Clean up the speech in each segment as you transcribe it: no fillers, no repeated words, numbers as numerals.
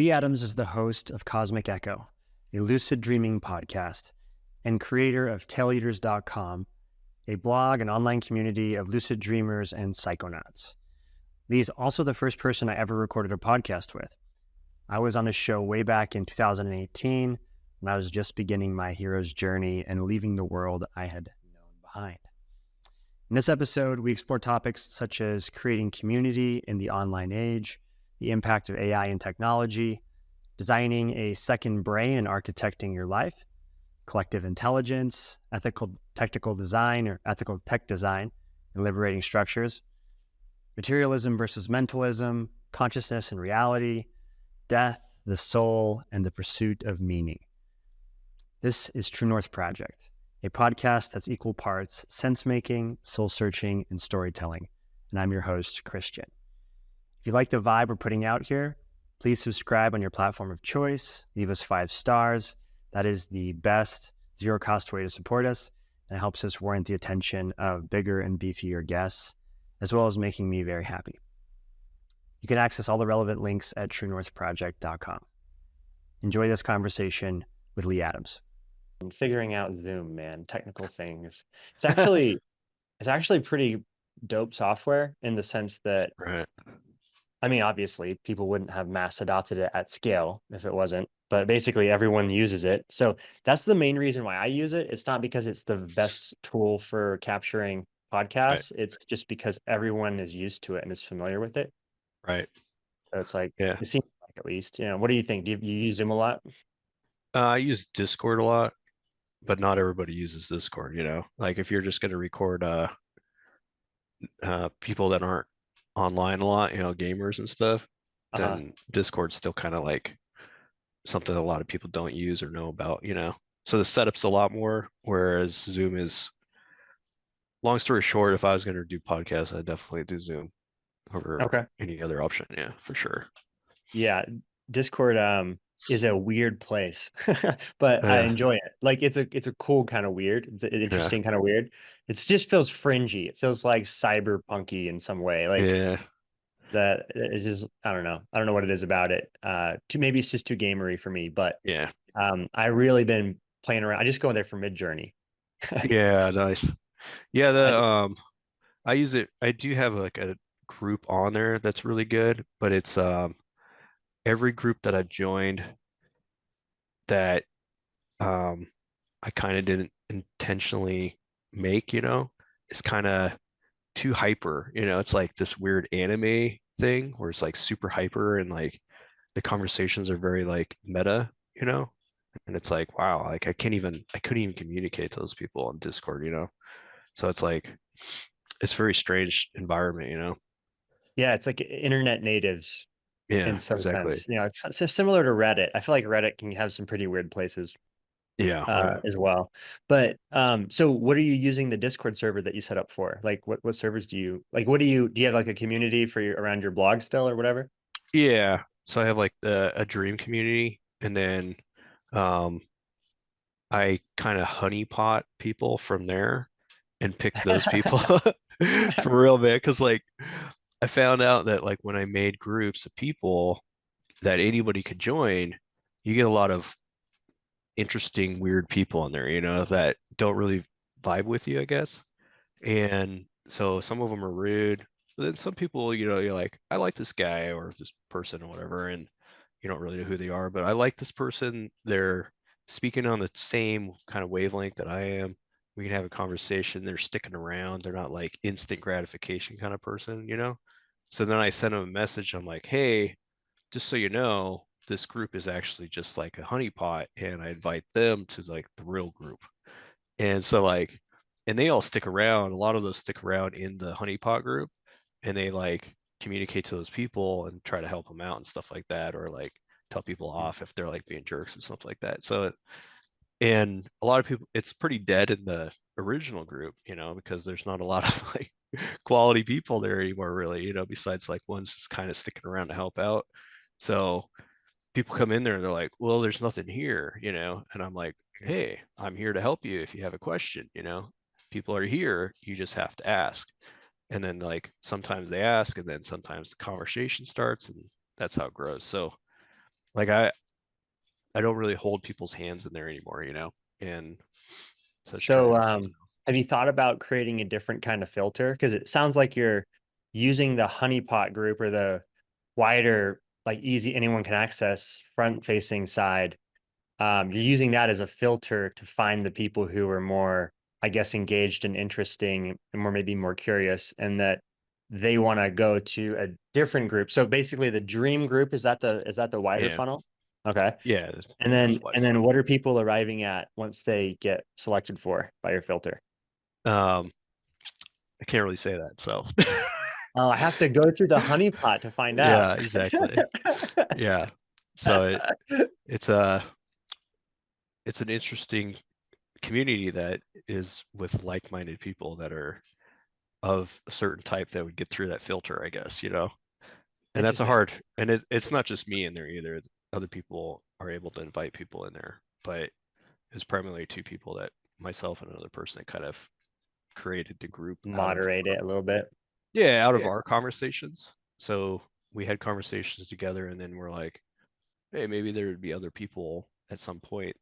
Lee Adams is the host of Cosmic Echo, a lucid dreaming podcast, and creator of taileaters.com, a blog and online community of lucid dreamers and psychonauts. Lee is also the first person I ever recorded a podcast with. I was on his show way back in 2018 when I was just beginning my hero's journey and leaving the world I had known behind. In this episode, we explore topics such as creating community in the online age, the impact of AI and technology, designing a second brain and architecting your life, collective intelligence, ethical technical design or ethical tech design, and liberating structures, materialism versus mentalism, consciousness and reality, death, the soul, and the pursuit of meaning. This is True North Project, a podcast that's equal parts sense-making, soul-searching, and storytelling. And I'm your host, Christian. If you like the vibe we're putting out here, please subscribe on your platform of choice, leave us 5 stars. That is the best zero-cost way to support us, and it helps us warrant the attention of bigger and beefier guests, as well as making me very happy. You can access all the relevant links at truenorthproject.com. Enjoy this conversation with Lee Adams. I'm figuring out Zoom, man, technical things. It's actually pretty dope software in the sense that, Right. I mean, obviously people wouldn't have mass adopted it at scale if it wasn't, but basically everyone uses it. So that's the main reason why I use it. It's not because it's the best tool for capturing podcasts. It's just because everyone is used to it and is familiar with it. Right. So it's like, Yeah. it seems like, at least, what do you think? Do you use Zoom a lot? I use Discord a lot, but not everybody uses Discord, Like if you're just going to record people that aren't online a lot, gamers and stuff, then Discord's still kind of like something a lot of people don't use or know about, So the setup's a lot more, whereas Zoom is, long story short, if I was going to do podcasts, I'd definitely do Zoom over any other option. Yeah, for sure. Yeah, Discord is a weird place, but I enjoy it. Like it's a cool kind of weird. It's an interesting kind of weird. It just feels fringy. It feels like cyberpunky in some way. Like that it's just, I don't know. I don't know what it is about it. Maybe it's just too gamery for me, but I really been playing around. I just go there for Mid-Journey. Yeah, nice. Yeah, I use it. I do have like a group on there that's really good, but it's every group that I joined that I kind of didn't intentionally make, is kind of too hyper. It's like this weird anime thing where it's like super hyper and like the conversations are very like meta. And it's like, wow, like I couldn't even communicate to those people on Discord. So it's like it's a very strange environment. Yeah, it's like internet natives in Yeah, some exactly. sense. It's similar to Reddit. I feel like Reddit can have some pretty weird places. Yeah. As well. But so what are you using the Discord server that you set up for? Like what servers do you like? Do you have like a community for around your blog still or whatever? Yeah. So I have like a dream community, and then I kind of honeypot people from there and pick those people for real, man. Because like I found out that like when I made groups of people that anybody could join, you get a lot of interesting, weird people in there, that don't really vibe with you, I guess. And so some of them are rude. But then some people, you're like, I like this guy or this person or whatever, and you don't really know who they are, but I like this person. They're speaking on the same kind of wavelength that I am. We can have a conversation. They're sticking around. They're not like instant gratification kind of person. So then I send them a message. I'm like, hey, just so you know, this group is actually just like a honeypot, and I invite them to like the real group. And so like, and they all stick around. A lot of those stick around in the honeypot group, and they like communicate to those people and try to help them out and stuff like that, or like tell people off if they're like being jerks and stuff like that. So, and a lot of people, it's pretty dead in the original group, because there's not a lot of like quality people there anymore, really, besides like ones just kind of sticking around to help out. So people come in there and they're like, well, there's nothing here, and I'm like, hey, I'm here to help you if you have a question. People are here, you just have to ask. And then like sometimes they ask, and then sometimes the conversation starts, and that's how it grows. So like I don't really hold people's hands in there anymore, and such So, terms. have you thought about creating a different kind of filter? Because it sounds like you're using the honeypot group or the wider, like easy, anyone can access front facing side. You're using that as a filter to find the people who are more, I guess, engaged and interesting and more maybe more curious, and that they want to go to a different group. So basically the dream group, is that the wider Yeah, funnel? Okay. yeah, And yeah. It's then wide and then funnel. what are people arriving at once they get selected for by your filter? Um, I can't really say that, so Oh, I have to go through the honeypot to find out. yeah, exactly. Yeah. So it's a it's an interesting community that is with like-minded people that are of a certain type that would get through that filter, I guess. And that's a Interesting. hard, and it's not just me in there either. Other people are able to invite people in there, but it's primarily two people, that myself and another person, that kind of created the group out of Moderate it a little bit. yeah, out of Yeah. our conversations. So we had conversations together, and then we're like, hey, maybe there would be other people at some point,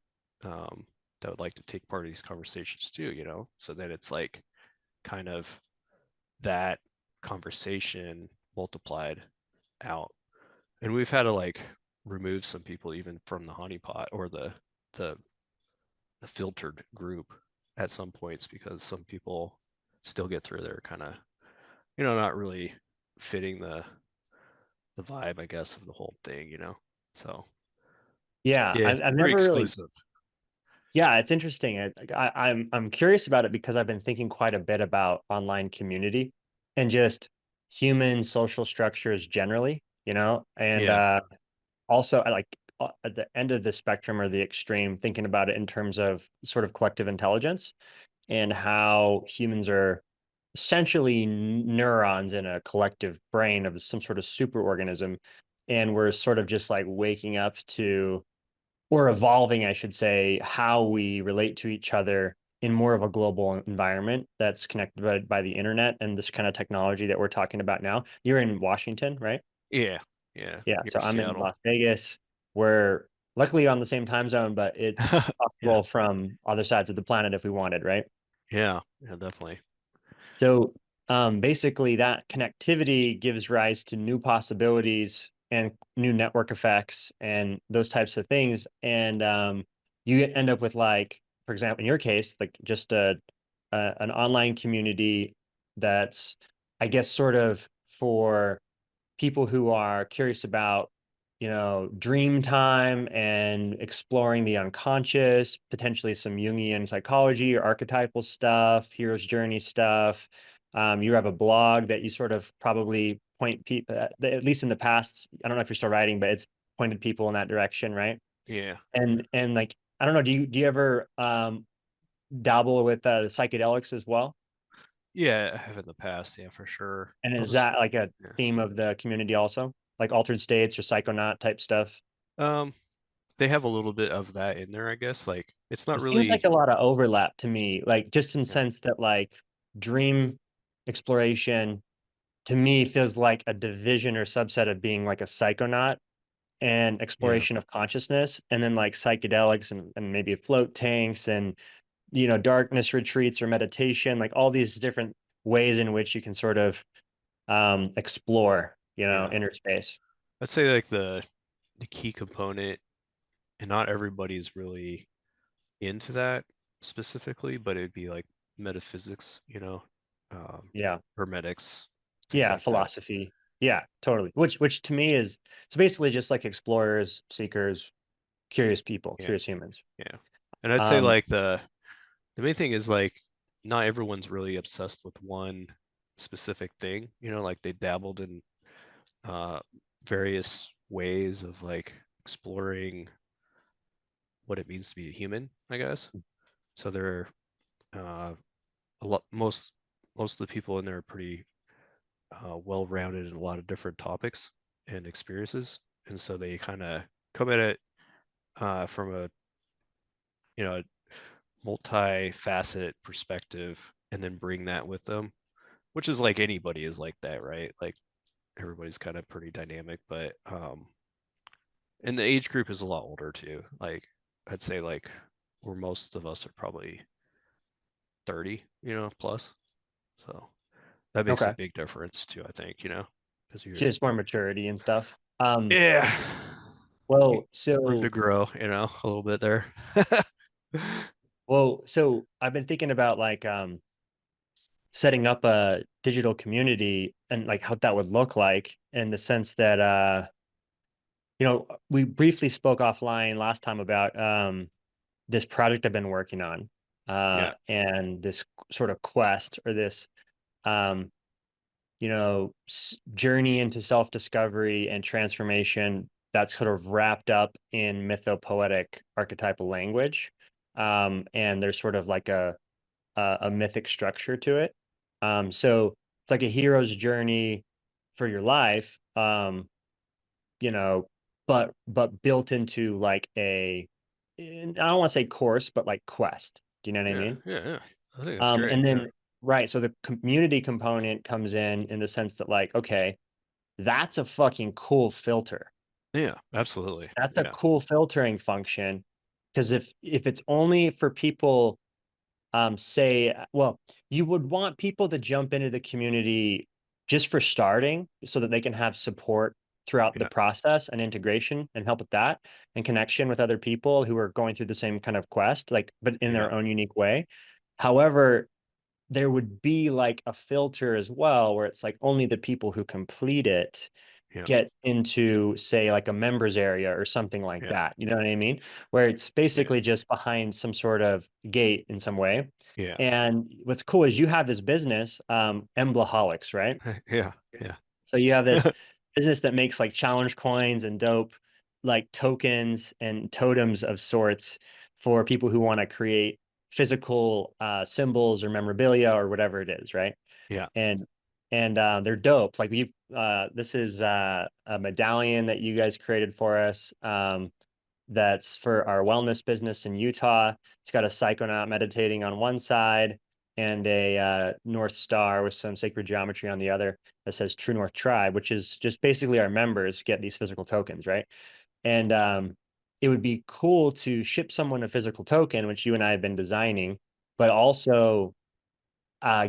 um, that would like to take part of these conversations too. So then it's like kind of that conversation multiplied out. And we've had to like remove some people even from the honeypot, or the the filtered group at some points, because some people still get through there kind of, not really fitting the vibe, I guess, of the whole thing. So Yeah, yeah, I've very never really. exclusive. Yeah, it's interesting. I'm curious about it because I've been thinking quite a bit about online community and just human social structures generally, and Yeah, also I like at the end of the spectrum or the extreme, thinking about it in terms of sort of collective intelligence and how humans are essentially neurons in a collective brain of some sort of superorganism, and we're sort of just like waking up to or evolving, I should say, how we relate to each other in more of a global environment that's connected by the internet and this kind of technology that we're talking about now. You're in Washington, right? yeah, yeah. Yeah. Near So I'm in Seattle. Las Vegas. We're luckily on the same time zone, but it's Yeah, possible from other sides of the planet if we wanted, right? yeah, yeah, definitely. So basically, that connectivity gives rise to new possibilities and new network effects and those types of things. And you end up with, like, for example, in your case, like just an online community that's, I guess, sort of for people who are curious about, dream time and exploring the unconscious, potentially some Jungian psychology or archetypal stuff, hero's journey stuff. You have a blog that you sort of probably point people, at least in the past. I don't know if you're still writing, but it's pointed people in that direction, right? Yeah, And like, I don't know, do you ever dabble with psychedelics as well? yeah. I have in the past, yeah, for sure. And I'll is just that like a yeah. theme of the community also? Like altered states or psychonaut type stuff? Um, they have a little bit of that in there, I guess. Like it's not It seems like really. a lot of overlap to me, like just in Yeah, sense that like dream exploration to me feels like a division or subset of being like a psychonaut and yeah, exploration of consciousness, and then like psychedelics and maybe float tanks and darkness retreats or meditation, like all these different ways in which you can sort of explore, yeah. inner space. I'd say like the key component, and not everybody's really into that specifically, but it'd be like metaphysics, um, Yeah. hermetics, things Yeah, like that. philosophy. Yeah, totally. Which to me is so basically just like explorers, seekers, curious people, Yeah, curious humans. yeah. And I'd say Um, like the main thing is like not everyone's really obsessed with one specific thing, like they dabbled in uh various ways of like exploring what it means to be a human, I guess. So there are a lot most of the people in there are pretty well-rounded in a lot of different topics and experiences, and so they kind of come at it from a multi-facet perspective, and then bring that with them, which is like anybody is like that, right? Like everybody's kind of pretty dynamic, but And the age group is a lot older too. Like I'd say like where most of us are probably 30, plus. So that makes a Okay. big difference too, I think, because you're, Just more maturity and stuff. yeah, Well, room to so grow, a little bit there. so I've been thinking about like setting up a digital community and like how that would look like in the sense that we briefly spoke offline last time about this project I've been working on Yeah, and this sort of quest or this um journey into self-discovery and transformation that's sort of wrapped up in mythopoetic archetypal language. And there's sort of like a mythic structure to it. So it's like a hero's journey for your life, you know, but built into like I don't want to say course, but like quest. Do you know what I yeah, mean? yeah, yeah. I think that's great. And Yeah, then right, so the community component comes in the sense that like, okay, that's a fucking cool filter. yeah, absolutely. That's a Yeah, cool filtering function. Because if it's only for people say, well, you would want people to jump into the community just for starting so that they can have support throughout the yeah, process and integration and help with that and connection with other people who are going through the same kind of quest, like, but in yeah, their own unique way. However, there would be like a filter as well where it's like only the people who complete it yeah, get into say like a members area or something like yeah, that. You know what I mean? Where it's yeah, basically just behind some sort of gate in some way. yeah, And what's cool is you have this business, Emblaholics, right? yeah, yeah, So you have this business that makes like challenge coins and dope like tokens and totems of sorts for people who want to create physical symbols or memorabilia or whatever it is, right? yeah, And they're dope. Like we've this is a medallion that you guys created for us. That's for our wellness business in Utah. It's got a psychonaut meditating on one side and a North Star with some sacred geometry on the other that says True North Tribe, which is just basically our members get these physical tokens, right? And it would be cool to ship someone a physical token, which you and I have been designing, but also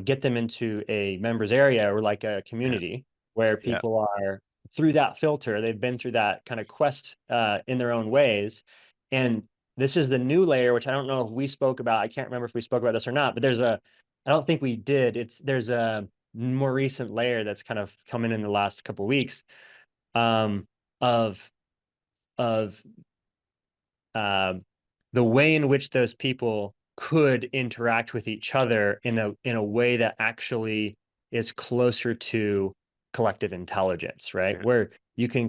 get them into a members area or like a yeah, community where yeah, people are through that filter. They've been through that kind of quest in their own ways. And this is the new layer, which I don't know if we spoke about. I can't remember if we spoke about this or not, but I don't think we did. There's a more recent layer that's kind of come in the last couple of weeks um, of, of um, the way in which those people could interact with each other in a way that actually is closer to collective intelligence, right? yeah. Where you can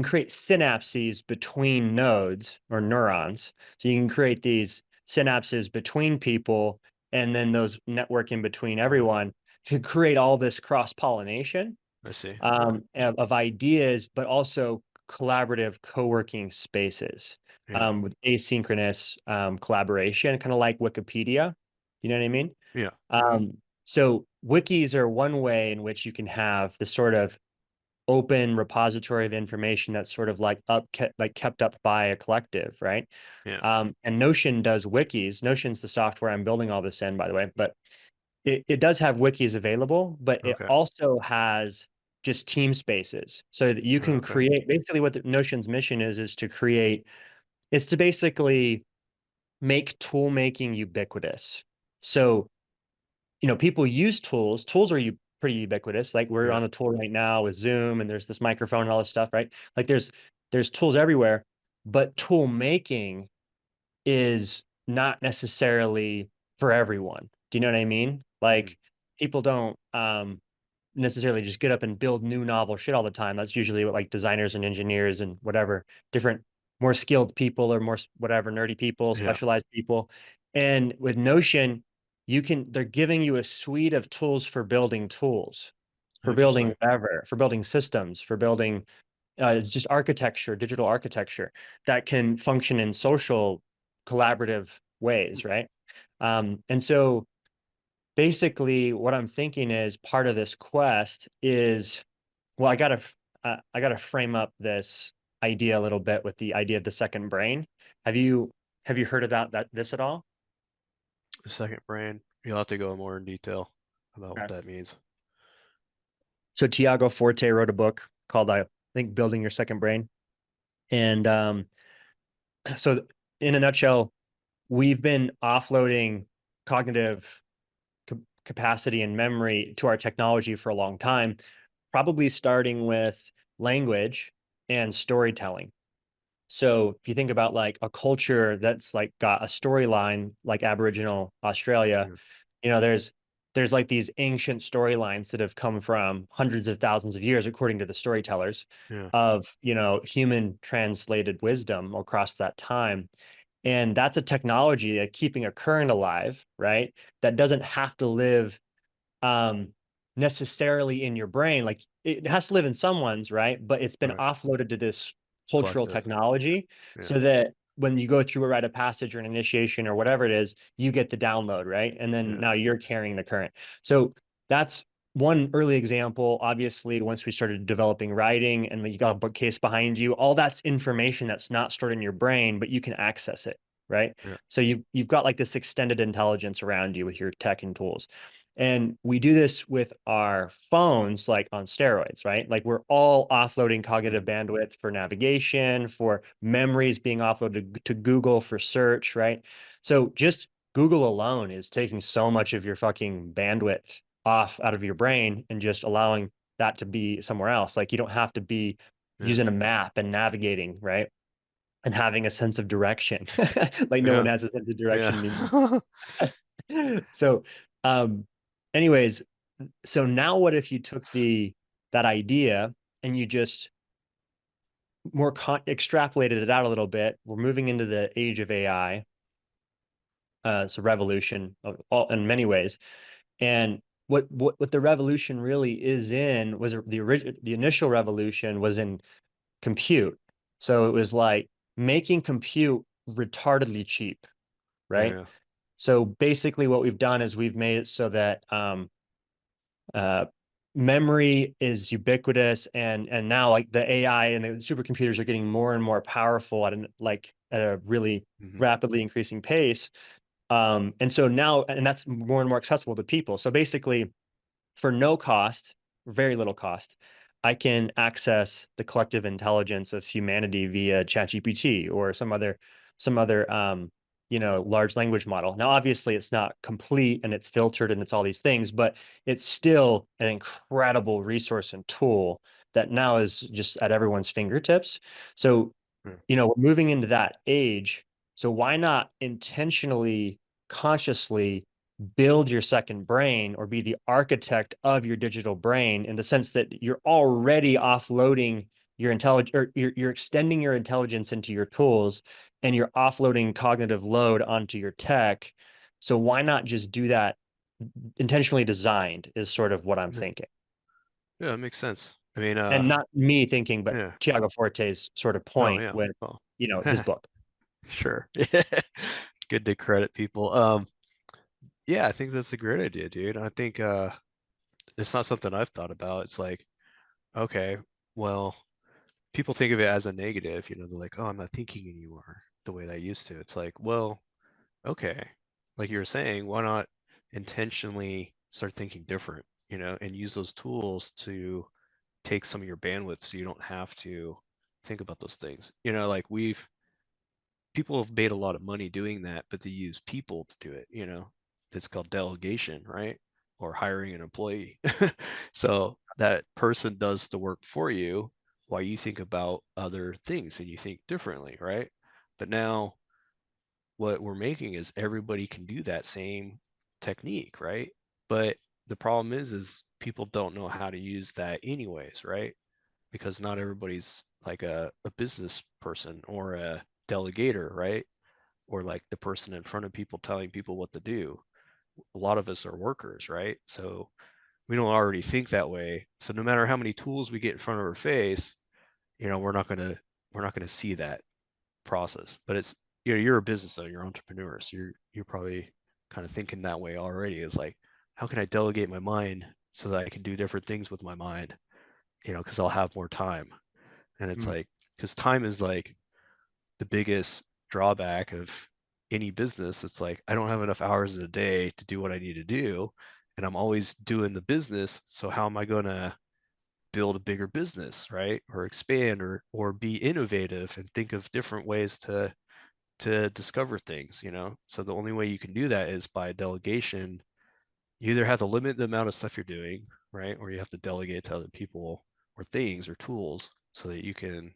create synapses between nodes or neurons. So you can create these synapses between people and then those network in between Uh, everyone to create all this cross-pollination I see. Yeah, of ideas, but also collaborative co-working spaces yeah, with asynchronous collaboration, kind of like Wikipedia. You know what I mean? yeah, So wikis are one way in which you can have the sort of open repository of information that's sort of like kept up by a collective, right? yeah. And Notion does wikis. Notion's the software I'm building all this in, by the way, but it does have wikis available, but it Okay, also has just team spaces so that you can okay, create basically what the Notion's mission is to create, is to basically make tool making ubiquitous. So, people use tools. Tools are pretty ubiquitous. Like we're yeah, on a tool right now with Zoom and there's this microphone and all this stuff, right? Like there's tools everywhere, but tool making is not necessarily for everyone. Do you know what I mean? mhm, Like people don't necessarily just get up and build new novel shit all the time. That's usually what like designers and engineers and whatever different more skilled people or more whatever nerdy people, yeah. specialized people. And with Notion, they're giving you a suite of tools for building tools, for building Interesting. whatever, for building systems, for building just architecture, digital architecture that can function in social collaborative ways, Mhm. right? And so basically what I'm thinking is part of this quest is, well, I got to frame up this idea a little bit with the idea of the second brain. Have you have you heard about this at all? The second brain, you'll have to go more in detail about what Okay. that means. So Tiago Forte wrote a book called I think Building Your Second Brain. And so in a nutshell, we've been offloading cognitive capacity and memory to our technology for a long time, probably starting with language and storytelling. So if you think about like a culture that's like got a storyline like Aboriginal Australia, Yeah, you know, there's like these ancient storylines that have come from hundreds of thousands of years, according to the storytellers, yeah, of, you know, human translated wisdom across that time. And that's a technology that keeping a current alive, right? That doesn't have to live um necessarily in your brain. Like it has to live in someone's, right? But it's been right. offloaded to this cultural Collective. technology Yeah, so that when you go through a rite of passage or an initiation or whatever it is, you get the download, right? And then yeah, now you're carrying the current. So that's one early example. Obviously, once we started developing writing and you got a bookcase behind you, all that's information that's not stored in your brain, but you can access it, right? yeah, So you've got like this extended intelligence around you with your tech and tools. And we do this with our phones, like on steroids, right? Like we're all offloading cognitive mhm, bandwidth for navigation, for memories being offloaded to Google for search, right? So just Google alone is taking so much of your fucking bandwidth off out of your brain and just allowing that to be somewhere else. Like you don't have to be yeah, using a map and navigating, right? And having a sense of direction. Like no one yeah, has a sense of direction anymore. yeah. So, um, anyways, so now what if you took that idea and you just extrapolated it out a little bit? We're moving into the age of AI. It's a revolution in many ways. And what the revolution really is in was the initial revolution was in compute. So it was like making compute retardedly cheap, right? Yeah. So basically what we've done is we've made it so that uh, memory is ubiquitous, and now like the AI and the supercomputers are getting more and more powerful at a really Hmm. rapidly increasing pace. And so now, and that's more and more accessible to people. So basically, for no cost, very little cost, I can access the collective intelligence of humanity via ChatGPT or some other you know, large language model. Now, obviously, it's not complete and it's filtered and it's all these things, but it's still an incredible resource and tool that now is just at everyone's fingertips. So, Yeah. you know, we're moving into that age. So why not intentionally, consciously build your second brain or be the architect of your digital brain in the sense that you're already offloading your intelligence or you're extending your intelligence into your tools and you're offloading cognitive load onto your tech. So why not just do that intentionally designed is sort of what I'm Yeah. thinking. Yeah, that makes sense. I mean, And not me thinking, but yeah. Tiago Forte's sort of Oh, point yeah. with, Oh, you know, his book. sure. Good to credit people. Yeah, I think that's a great idea, dude. I think it's not something I've thought about. It's like, okay, well, people think of it as a negative, they're like, oh, I'm not thinking anymore the way that I used to. It's like, well, okay, like you were saying, why not intentionally start thinking different, and use those tools to take some of your bandwidth so you don't have to think about those things. Like people have made a lot of money doing that, but they use people to do it. It's called delegation, right? Or hiring an employee. So that person does the work for you while you think about other things and you think differently, right? But now what we're making is everybody can do that same technique, right? But the problem is people don't know how to use that anyways, right? Because not everybody's like a business person or a delegator, right? Or like the person in front of people telling people what to do. A lot of us are workers, right? So we don't already think that way. So no matter how many tools we get in front of our face, we're not gonna see that process. But it's you're a business owner, you're an entrepreneur, so you're probably kind of thinking that way already. It's like, how can I delegate my mind so that I can do different things with my mind? because I'll have more time. And it's Mm. like, because time is like the biggest drawback of any business. It's like I don't have enough hours in a day to do what I need to do, and I'm always doing the business. So how am I going to build a bigger business, right? Or expand or be innovative and think of different ways to discover things. So the only way you can do that is by delegation. You either have to limit the amount of stuff you're doing, right? Or you have to delegate to other people or things or tools so that you can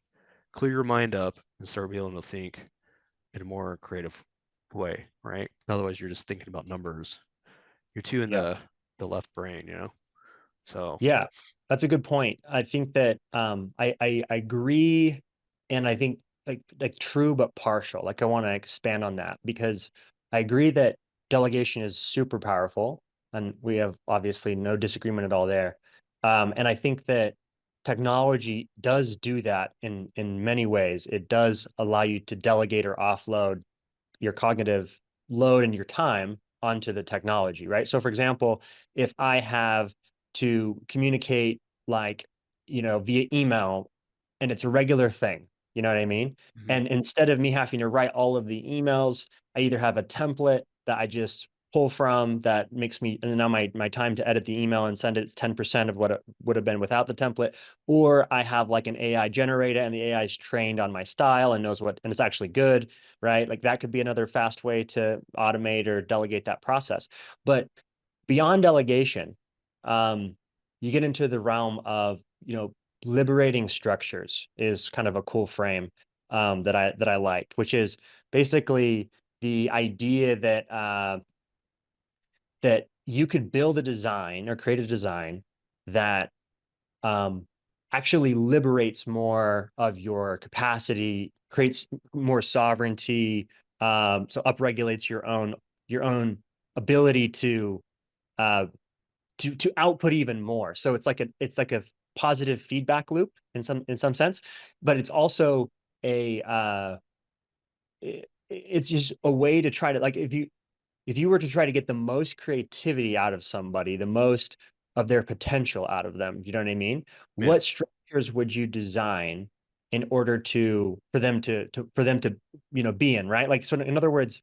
clear your mind up and start being able to think in a more creative way, right? Otherwise, you're just thinking about numbers. You're too in Yeah. the left brain. So Yeah, that's a good point. I think that I agree, and I think like true but partial. Like I want to expand on that because I agree that delegation is super powerful, and we have obviously no disagreement at all there. And I think that technology does do that in many ways. It does allow you to delegate or offload your cognitive load and your time onto the technology, right? So, for example, if I have to communicate like, via email and it's a regular thing, you know what I mean? mhm. And instead of me having to write all of the emails, I either have a template that I just pull from that makes me, and now my time to edit the email and send it's 10% of what it would have been without the template, or I have like an AI generator and the AI is trained on my style and knows what, and it's actually good, right? Like that could be another fast way to automate or delegate that process. But beyond delegation, um, you get into the realm of, liberating structures is kind of a cool frame that I like, which is basically the idea that you could build a design or create a design that um, actually liberates more of your capacity, creates more sovereignty, so upregulates your own ability uh, to output even more. So it's like a positive feedback loop in some sense, but it's also it's just a way to try to, like, if you were to try to get the most creativity out of somebody, the most of their potential out of them, you know what I mean? Yeah, What structures would you design in order for them to be in, right? Like, so in other words,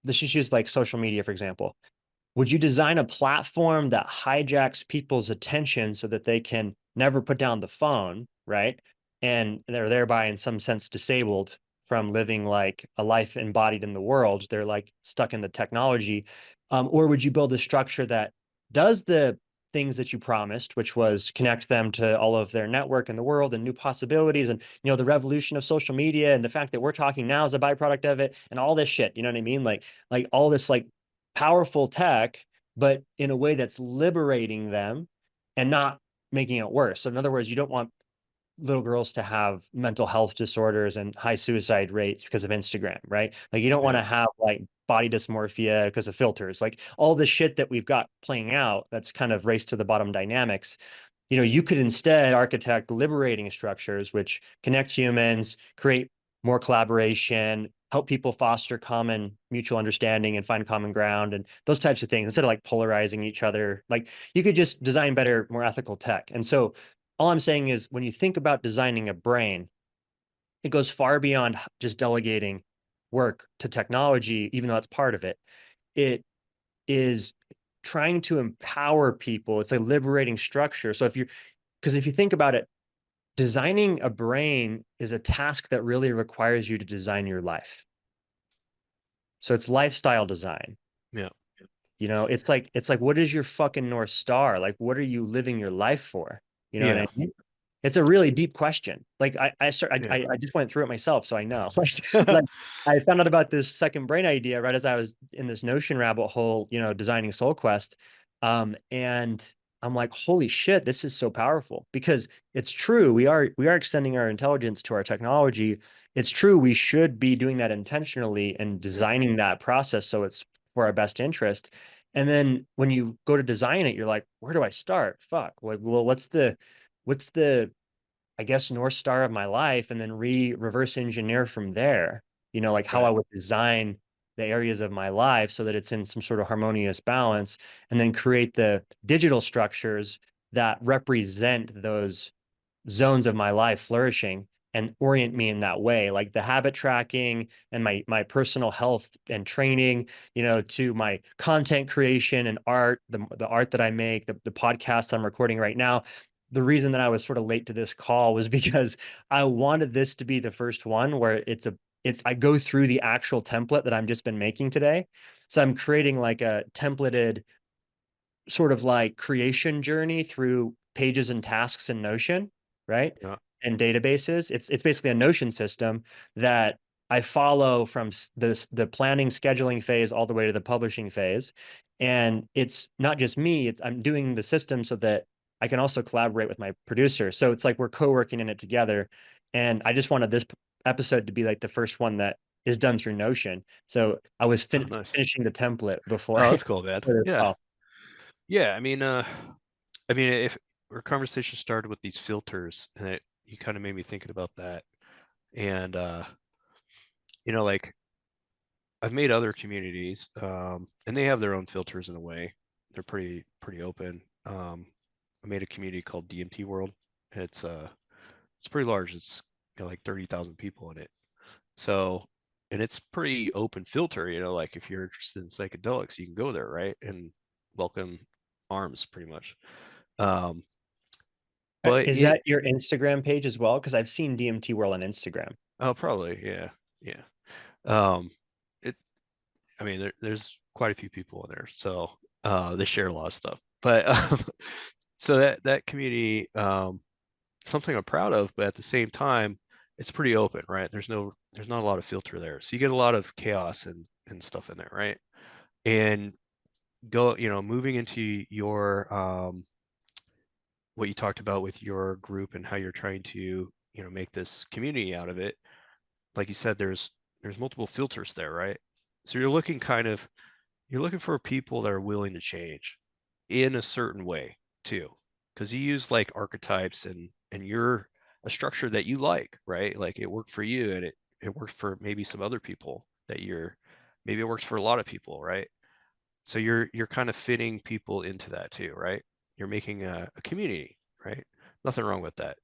let's just use like social media, for example. Would you design a platform that hijacks people's attention so that they can never put down the phone, right? And they're thereby, in some sense, disabled from living like a life embodied in the world. They're like stuck in the technology. Or would you build a structure that does the things that you promised, which was connect them to all of their network in the world and new possibilities, and the revolution of social media and the fact that we're talking now is a byproduct of it, and all this shit. You know what I mean? Like all this like powerful tech, but in a way that's liberating them and not making it worse. So in other words, you don't want little girls to have mental health disorders and high suicide rates because of Instagram, right? Like you don't want yeah, to have like body dysmorphia because of filters, like all the shit that we've got playing out that's kind of race to the bottom dynamics. You could instead architect liberating structures which connect humans, create more collaboration, help people foster common mutual understanding and find common ground and those types of things instead of like polarizing each other. Like you could just design better, more ethical tech. And so all I'm saying is when you think about designing a brain, it goes far beyond just delegating work to technology, even though that's part of it. It is trying to empower people. It's a liberating structure. So because if you think about it, designing a brain is a task that really requires you to design your life. So it's lifestyle design. yeah, It's like what is your fucking North Star? Like what are you living your life for? You know what yeah, I mean? It's a really deep question. Like yeah. I just went through it myself, so I know. Like I found out about this second brain idea right as I was in this Notion rabbit hole, designing Soul Quest. And I'm like, holy shit, this is so powerful because it's true. We are extending our intelligence to our technology. It's true. We should be doing that intentionally and Yeah, designing that process so it's for our best interest. And then when you go to design it, you're like, where do I start? Fuck. Like, well, what's the I guess North Star of my life, and then reverse engineer from there, like how I right. would design the areas of my life so that it's in some sort of harmonious balance, and then create the digital structures that represent those zones of my life flourishing and orient me in that way, like the habit tracking and my personal health and training, to my content creation and art, the art that I make, the podcast I'm recording right now. The reason that I was sort of late to this call was because I wanted this to be the first one where it's I go through the actual template that I've just been making today. So I'm creating like a templated sort of like creation journey through pages and tasks in Notion, right? Yeah. And databases. It's basically a Notion system that I follow from the planning scheduling phase all the way to the publishing phase. And it's not just me, I'm doing the system so that I can also collaborate with my producer. So it's like we're co-working in it together. And I just wanted this episode to be like the first one that is done through Notion. So I was Oh, nice. finishing the template before, Oh, that's cool, man. for this Yeah. call. Yeah. I mean, if our conversation started with these filters, and you kind of made me thinking about that. And like I've made other communities, and they have their own filters in a way. They're pretty open. I made a community called DMT World. It's pretty large. It's got like 30,000 people in it. So, and it's pretty open filter, like if you're interested in psychedelics, you can go there, right? And welcome arms pretty much. Um, but Is it, that your Instagram page as well? Because I've seen DMT World on Instagram. oh, probably, yeah, yeah. Um, it, I mean, there's quite a few people in there, so they share a lot of stuff. But so that community, something I'm proud of, but at the same time, it's pretty open, right? There's not a lot of filter there, so you get a lot of chaos and stuff in there, right? And moving into your what you talked about with your group and how you're trying to make this community out of it. Like you said, there's multiple filters there, right? So you're looking for people that are willing to change in a certain way too, because you use like archetypes and you're a structure that you like, right? Like it worked for you, and it worked for maybe some other people that maybe it works for a lot of people, right? So you're kind of fitting people into that too, right? You're making a community, right? Nothing wrong with that.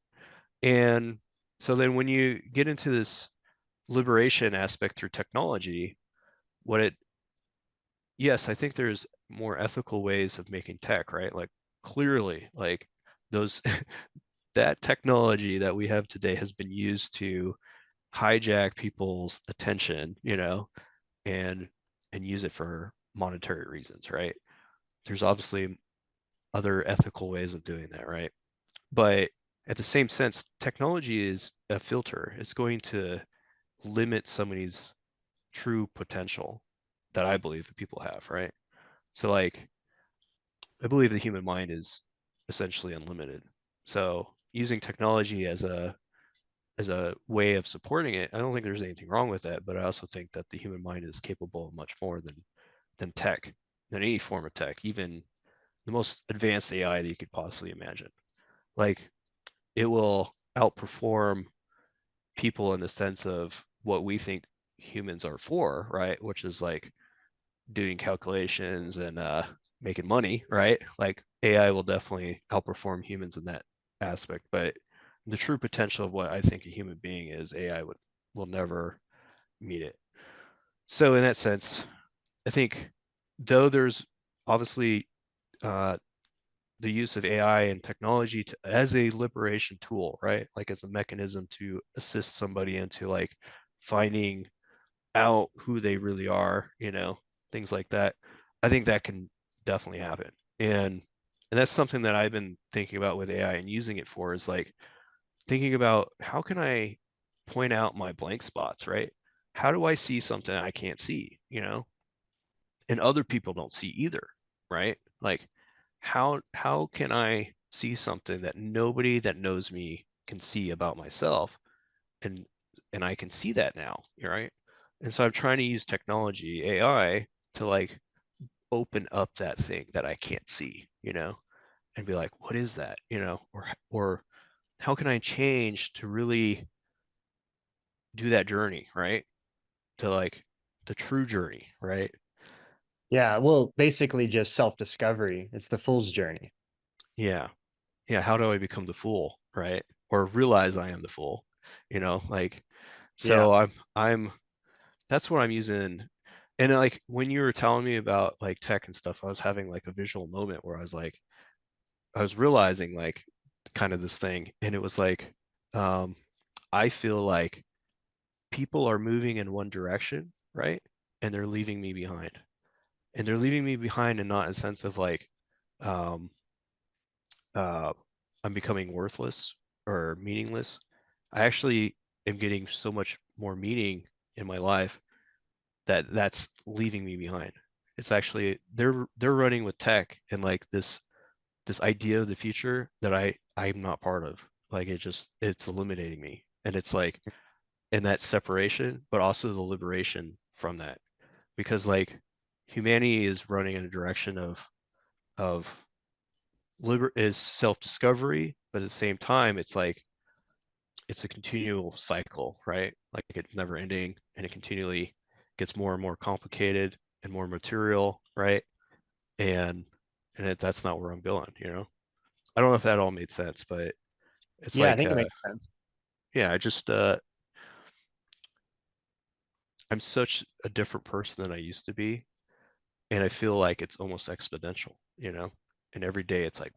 And so then when you get into this liberation aspect through technology, what it yes, I think there's more ethical ways of making tech, right? Like clearly, like those that technology that we have today has been used to hijack people's attention, and use it for monetary reasons, right? There's obviously other ethical ways of doing that, right? But at the same sense, technology is a filter. It's going to limit somebody's true potential that I believe that people have, right? So like I believe the human mind is essentially unlimited. So using technology as a way of supporting it, I don't think there's anything wrong with that, but I also think that the human mind is capable of much more than tech, than any form of tech, even the most advanced AI that you could possibly imagine. Like it will outperform people in the sense of what we think humans are for, right? Which is like doing calculations and making money, right? Like AI will definitely outperform humans in that aspect, but the true potential of what I think a human being is, AI will never meet it. So in that sense, I think though there's obviously uh, the use of AI and technology as a liberation tool, right? Like as a mechanism to assist somebody into like finding out who they really are, things like that. I think that can definitely happen. And that's something that I've been thinking about with AI and using it for is like thinking about how can I point out my blank spots, right? How do I see something I can't see, and other people don't see either, right? Like how can I see something that nobody that knows me can see about myself, and I can see that now, right? And so I'm trying to use technology, AI, to like open up that thing that I can't see, and be like, what is that, or how can I change to really do that journey, right? To like the true journey, right? Yeah, well, basically just self-discovery. It's the fool's journey. Yeah. Yeah. How do I become the fool, right? or realize I am the fool, like, Yeah. so I'm that's what I'm using. And like when you were telling me about like tech and stuff, I was having like a visual moment where I was realizing like kind of this thing, and it was like, um, I feel like people are moving in one direction, right? And they're leaving me behind. And they're leaving me behind, and not in a sense of like, um, uh, I'm becoming worthless or meaningless. I actually am getting so much more meaning in my life that that's leaving me behind. It's actually they're running with tech and like this idea of the future that I'm not part of. Like it's eliminating me. And it's like in that separation, but also the liberation from that. Because like humanity is running in a direction of is self-discovery, but at the same time it's like it's a continual cycle, right? Like it's never ending, and it continually gets more and more complicated and more material, right? And that's not where I'm going. I don't know if that all made sense, but it's Yeah, I like think it makes sense. yeah, I just I'm such a different person than I used to be, and I feel like it's almost exponential. And every day it's like,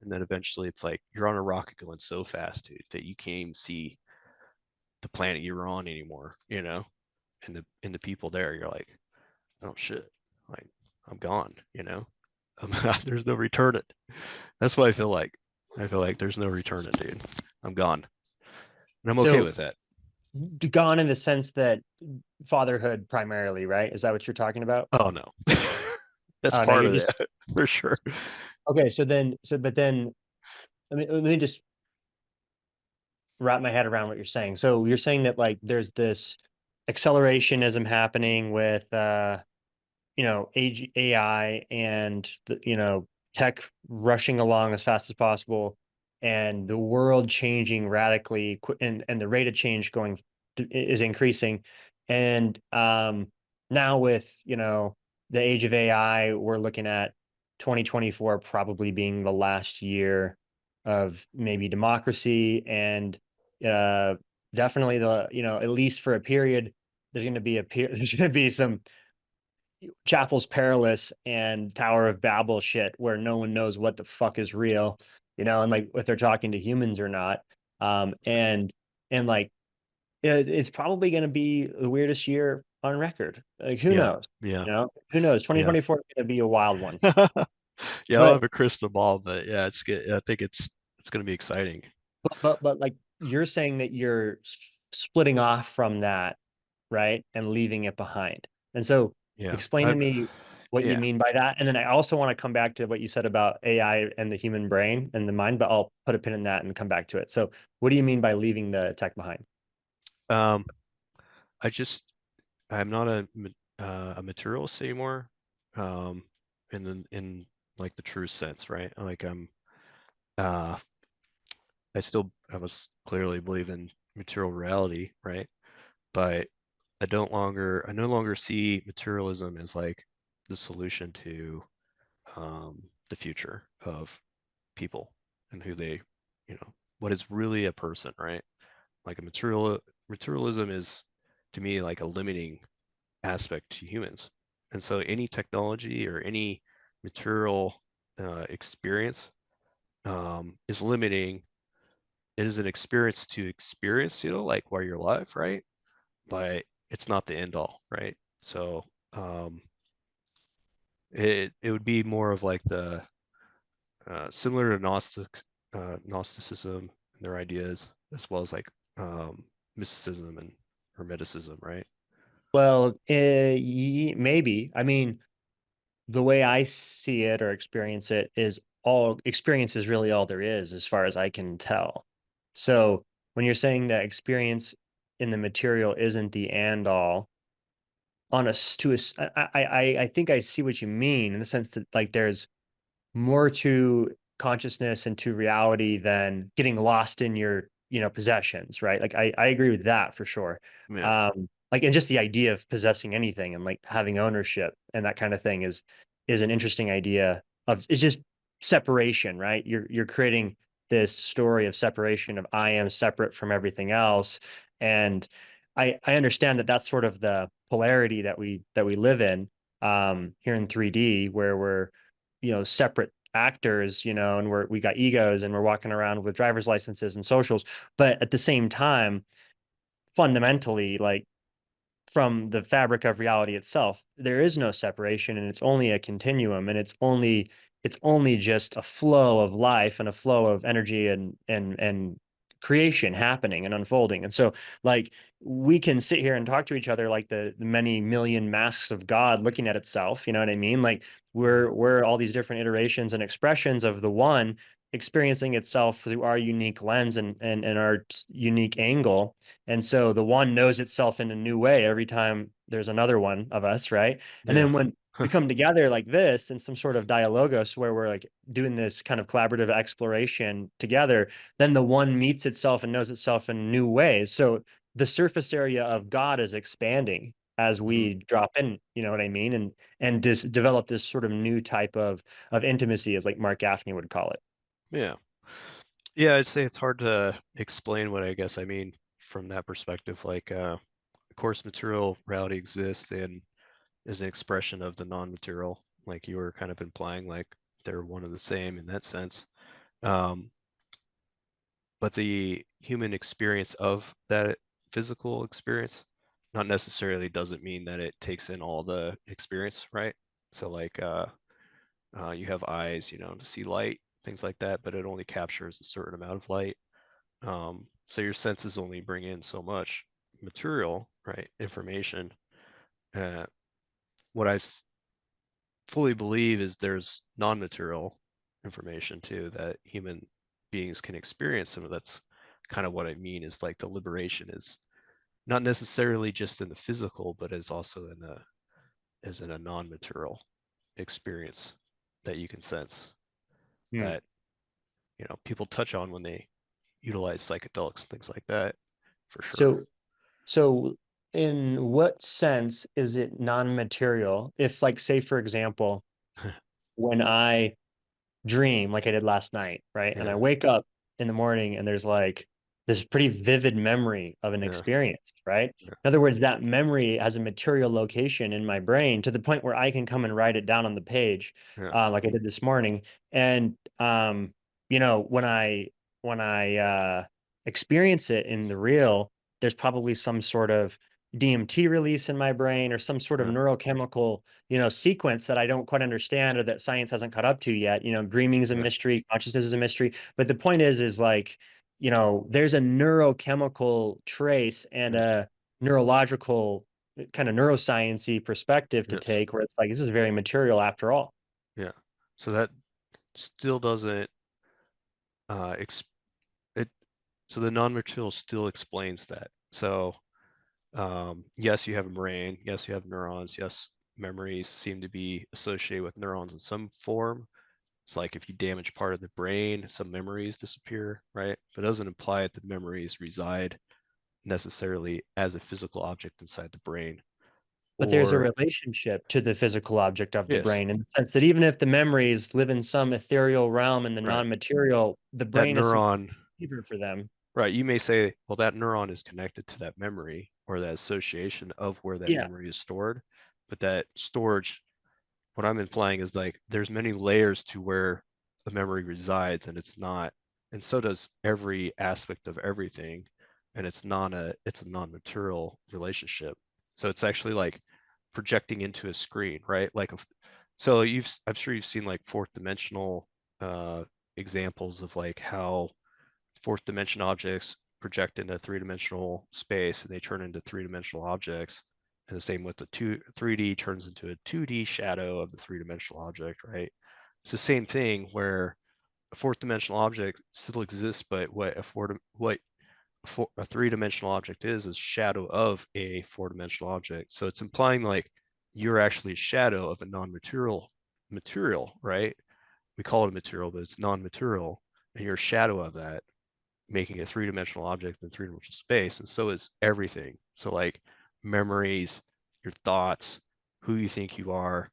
and then eventually it's like you're on a rocket going so fast, dude, that you can't even see the planet you're on anymore. And the people there, you're like, oh shit, like I'm gone. There's no returning. That's what I feel like. I feel like there's no returning, dude. I'm gone, and I'm okay So with that. gone in the sense that fatherhood primarily, right? Is that what you're talking about? Oh no, that's Oh no, part you're of just it for sure. okay. But then let me just wrap my head around what you're saying. So you're saying that like there's this accelerationism happening with age AI and tech rushing along as fast as possible, and the world changing radically, and the rate of change going is increasing, and now with the age of AI, we're looking at 2024 probably being the last year of maybe democracy, and uh, definitely at least for a period, there's going to be some Chapel's Perilous and Tower of Babel shit where no one knows what the fuck is real, and like if they're talking to humans or not. And like it's probably going to be the weirdest year on record. Like who Yeah, knows? yeah, Who knows? yeah. 2024 is going to be a wild one. Yeah, I don't But have a crystal ball, but yeah, it's good. I think it's gonna be exciting. but like you're saying that you're splitting off from that, right? And leaving it behind. And so Yeah, explain to me what you yeah. mean by that. And then I also want to come back to what you said about AI and the human brain and the mind, but I'll put a pin in that and come back to it. So what do you mean by leaving the tech behind? Um, I just I'm not a materialist anymore. Um, in like the true sense, right? Like uh I was clearly believe in material reality, right? But I no longer see materialism as like the solution to the future of people and who they, what is really a person, right? Like materialism is to me like a limiting aspect to humans. And so any technology or any material experience is limiting. It is an experience to experience, like while you're alive, right? But it's not the end all, right? So um, it would be more of like the similar to Gnosticism and their ideas, as well as like mysticism and Hermeticism, right? Well, maybe. I mean, the way I see it or experience it is all experience is really all there is, as far as I can tell. So when you're saying that experience in the material isn't the and all, on a s- to a s- I think I see what you mean in the sense that like there's more to consciousness and to reality than getting lost in your possessions, right? Like I agree with that for sure. Yeah, Like, and just the idea of possessing anything and like having ownership and that kind of thing is an interesting idea of it's just separation, right? You're creating this story of separation, of I am separate from everything else. And I understand that that's sort of the polarity that we live in, here in 3D, where we're, separate actors, and we got egos and we're walking around with driver's licenses and socials. But at the same time, fundamentally, like, from the fabric of reality itself, there is no separation, and it's only a continuum, and it's only just a flow of life and a flow of energy and creation happening and unfolding. And so, like, we can sit here and talk to each other like the many million masks of God looking at itself, you know what I mean? Like, Mhm. we're all these different iterations and expressions of the one experiencing itself through our unique lens and our unique angle. And so the one knows itself in a new way every time there's another one of us, right? And Yeah. then when we come together like this in some sort of dialogos where we're like doing this kind of collaborative exploration together, then the one meets itself and knows itself in new ways. So the surface area of God is expanding as Mhm. we drop in, you know what I mean? And just develop this sort of new type of intimacy, as like Mark Gaffney would call it. Yeah. Yeah, I'd say it's hard to explain what I guess I mean from that perspective. Like, of course, material reality exists and is an expression of the non-material, like you were kind of implying, like they're one and the same in that sense. Um, but the human experience of that physical experience not necessarily doesn't mean that it takes in all the experience, right? So like you have eyes, to see light, things like that, but it only captures a certain amount of light. So your senses only bring in so much material, right? Information. Uh, what fully believe is there's non-material information too that human beings can experience. And that's kind of what I mean is like the liberation is not necessarily just in the physical, but is also in a non-material experience that you can sense Hmm. that people touch on when they utilize psychedelics, things like that, for sure. So So, in what sense is it non-material? If, like, say, for example, when I dream like I did last night, right? And I Yeah, wake up in the morning and there's like this pretty vivid memory of an yeah, experience, right? yeah, In other words, that memory has a material location in my brain to the point where I can come and write it down on the page, yeah, like I did this morning. And when I experience it in the real, there's probably some sort of DMT release in my brain or some sort of yeah, neurochemical sequence that I don't quite understand or that science hasn't caught up to yet. Dreaming is a yeah, mystery, consciousness is a mystery. But the point is like, there's a neurochemical trace and yes, a neurological kind of neuroscience-y perspective to yes, take where it's like, this is very material after all. yeah. So that still doesn't ex it so the non-material still explains that. So yes, you have a brain, yes, you have neurons, yes, memories seem to be associated with neurons in some form. It's like if you damage part of the brain, some memories disappear, right? But it doesn't imply that the memories reside necessarily as a physical object inside the brain. But there's a Or relationship to the physical object of the yes, brain in the sense that even if the memories live in some ethereal realm in the right. non-material, the That brain is some neuron, receiver for them. right, you may say, well, that neuron is connected to that memory or that association of where that Yeah. memory is stored. But that storage, what I'm implying is like there's many layers to where the memory resides and it's not, and so does every aspect of everything. And it's a non-material relationship. So it's actually like projecting into a screen, right? So I'm sure you've seen like fourth dimensional uh, examples of like how fourth dimension objects project into three-dimensional space and they turn into three-dimensional objects. And the same with the 3D turns into a 2D shadow of the three-dimensional object, right? It's the same thing where a fourth dimensional object still exists, but a three-dimensional object is shadow of a four-dimensional object. So it's implying like you're actually a shadow of a non-material material, right? We call it a material, but it's non-material, and you're a shadow of that, making a three-dimensional object in three-dimensional space, and so is everything. So like memories, your thoughts, who you think you are,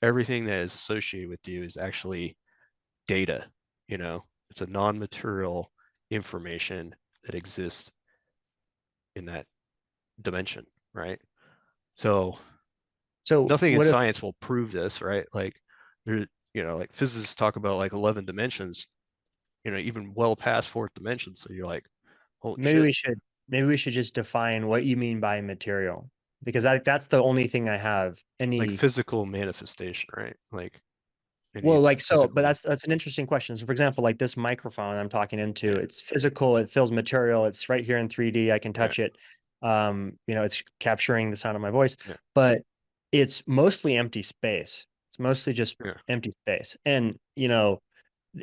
everything that is associated with you is actually data, you know? It's a non-material information that exists in that dimension, right? So So nothing in what if science will prove this, right? Like there, like physicists talk about like 11 dimensions, even well past fourth dimension. So you're like, holy maybe shit, we should just define what you mean by material, because that's the only thing I have like any. physical manifestation, right? Like any Well, like, so, but physical, that's an interesting question. So, for example, like this microphone I'm talking into, yeah, it's physical, it feels material, it's right here in 3D, I can yeah, touch it. It's capturing the sound of my voice, yeah, but it's mostly empty space. It's mostly just yeah, empty space. And,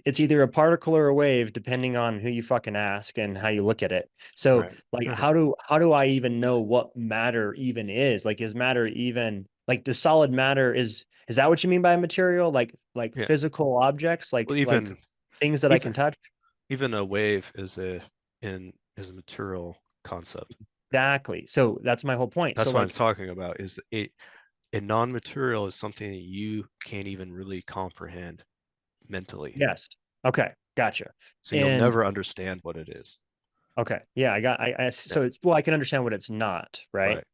it's either a particle or a wave, depending on who you fucking ask and how you look at it. So, right. like, how do I even know what matter even is? Like, is matter even like the solid matter is that what you mean by material? Like Yeah. physical objects, like Well, like things that I even can touch? even a wave is a material concept. Exactly. So that's my whole point. So That's what I'm like, talking about. Is a non-material is something that you can't even really comprehend mentally. yes. Okay, gotcha. So you'll And never understand what it is. okay, yeah, Yeah, so it's, well, I can understand what it's not, right? right.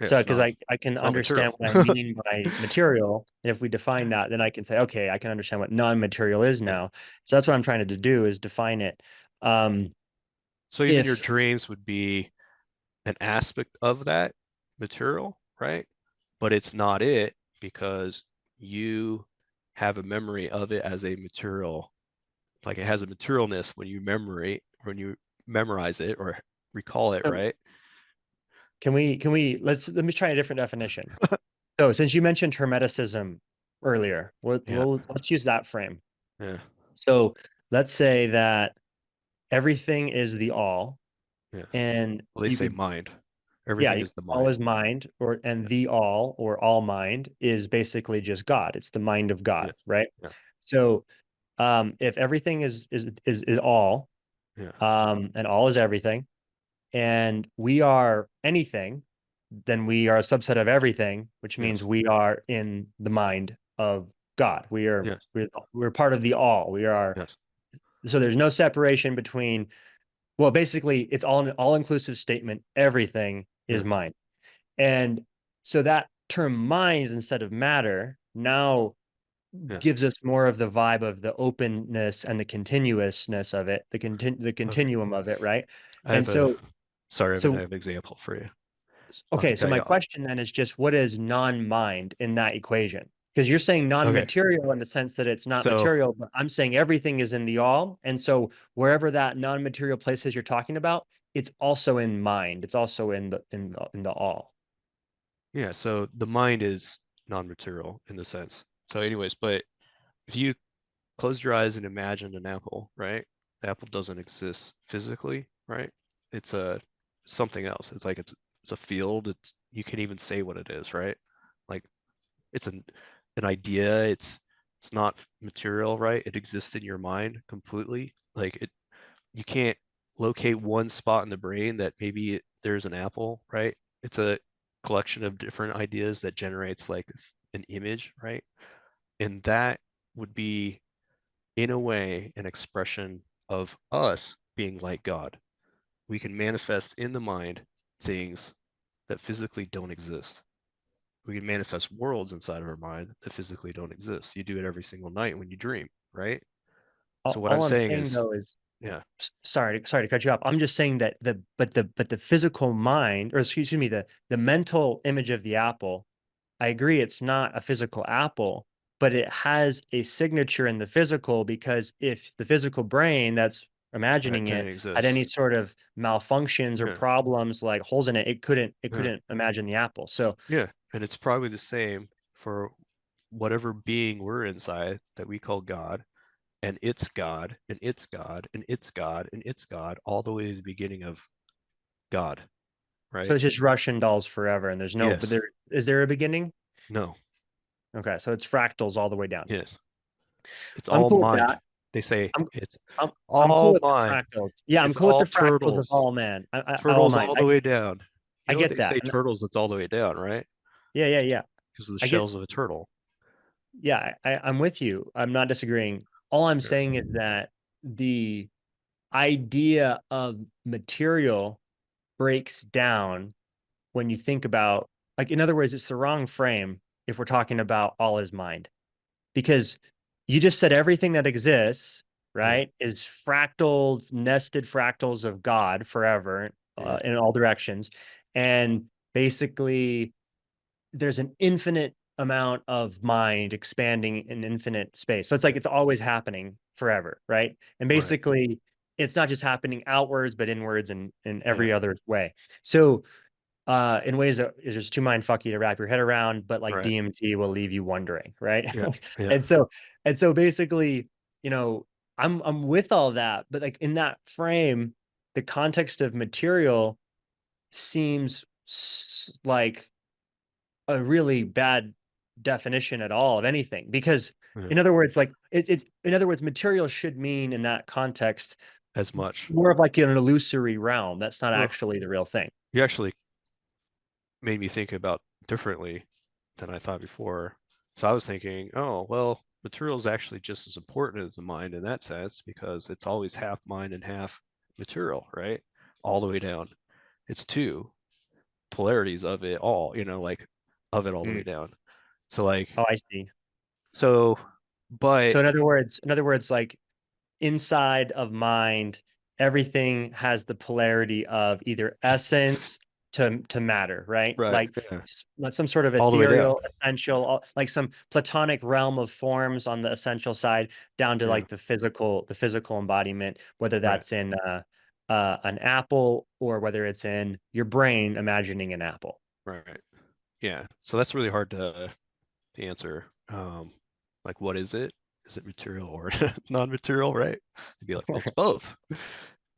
Yeah, So, it's because not I can it's not understand material. what I mean by material. And if we define that, then I can say, okay, I can understand what non-material is Yeah. now. So that's what I'm trying to do is define it. Um, So even your if dreams would be an aspect of that material, right? But it's not it because you have a memory of it as a material, like it has a materialness when you memorize it or recall it, so right? can we let me try a different definition. So since you mentioned hermeticism earlier, Yeah, let's use that frame. yeah, So let's say that everything is the all, yeah. and Well, they you say could, mind. yeah, Everything is the all mind. is mind, and Yeah, the all or all mind is basically just God. It's the mind of yeah, God, right? yeah, So if everything is all, yeah, and all is everything, and we are anything, then we are a subset of everything, which means yes, we are in the mind of God. yes, We're part of the all. We are, yes. so there's no separation between, well, basically it's all an all-inclusive statement. Everything is Yeah, mind. And so that term mind instead of matter now yes. gives us more of the vibe of the openness and the continuousness of it, the Okay. continuum of it, right? I And have a, so sorry, I so have an example for you. Not to okay, so cut my you off. question then is just what is non-mind in that equation? Because you're saying Okay. non-material in the sense that it's not So, material, but I'm saying everything is in the all. And so wherever that non-material place is you're talking about, it's also in mind. It's also in the all. yeah, so the mind is non-material in the sense. So anyways, but if you close your eyes and imagine an apple, right? The apple doesn't exist physically, right? It's a something else. It's like it's a field. It's you can even say what it is, right? Like it's an idea. It's not material, right? It exists in your mind completely. Like it you can't locate one spot in the brain that maybe there's an apple, right? It's a collection of different ideas that generates like an image, right? And that would be in a way an expression of us being like God. We can manifest in the mind things that physically don't exist. We can manifest worlds inside of our mind that physically don't exist. You do it every single night when you dream, right? So All, what I'm all I'm saying saying is, though is, yeah, sorry to cut you off. I'm just saying that the physical mind, or excuse me, the mental image of the apple, I agree it's not a physical apple, but it has a signature in the physical, because if the physical brain that's that imagining didn't it had exist. any sort of malfunctions or Yeah, problems like holes in it, it yeah, couldn't imagine the apple. So yeah. And it's probably the same for whatever being we're inside that we call God, and it's God, and it's God, and it's God, and it's God, all the way to the beginning of God, so right? it's just Russian dolls forever, and but Yes. there is there a beginning? No. Okay, so it's fractals all the way down. Yes. It's I'm all cool with mind. that. They say I'm it's I'm cool all with the mind. fractals. Yeah, I'm It's cool with all the fractals of turtles. all man. All Turtles mind. all the way down. You I know what get they that. say, And turtles, it's all the way down, right? yeah. Because of the I get, shells of a turtle. yeah, I'm with you. I'm not disagreeing. All I'm Yeah. saying is that the idea of material breaks down when you think about, like, in other words, it's the wrong frame if we're talking about all is mind, because you just said everything that exists, Yeah. right, is fractals, nested fractals of God forever, Yeah. in all directions. And basically, there's an infinite amount of mind expanding in infinite space. So it's like it's always happening forever, right? And Right. basically, it's not just happening outwards, but inwards and in Yeah. every other way. So in ways that is just too mind fucky to wrap your head around, but like Right. DMT will leave you wondering, right? Yeah. Yeah. and so and so basically, you know, I'm with all that, but like in that frame, the context of material seems like a really bad definition at all of anything, because Yeah. in other words, like it's in other words, material should mean in that context As much. more of like in an illusory realm that's not Well, actually the real thing. you actually made me think about differently than I thought before. So I was thinking, oh, well, material is actually just as important as the mind in that sense because it's always half mind and half material, right? All the way down. It's two polarities of it all, like of it all the way Mm. down. So like, Oh, I see. so, but So in other words, like inside of mind, everything has the polarity of either essence to matter, right? right, Like yeah, like some sort of all the way down. ethereal, essential, like some platonic realm of forms on the essential side, down to Yeah, like the physical embodiment, whether right, that's in an apple or whether it's in your brain imagining an apple. right. Yeah. So that's really hard to answer. Like what is it? Is it material or non-material, right? You'd be like, well, it's both.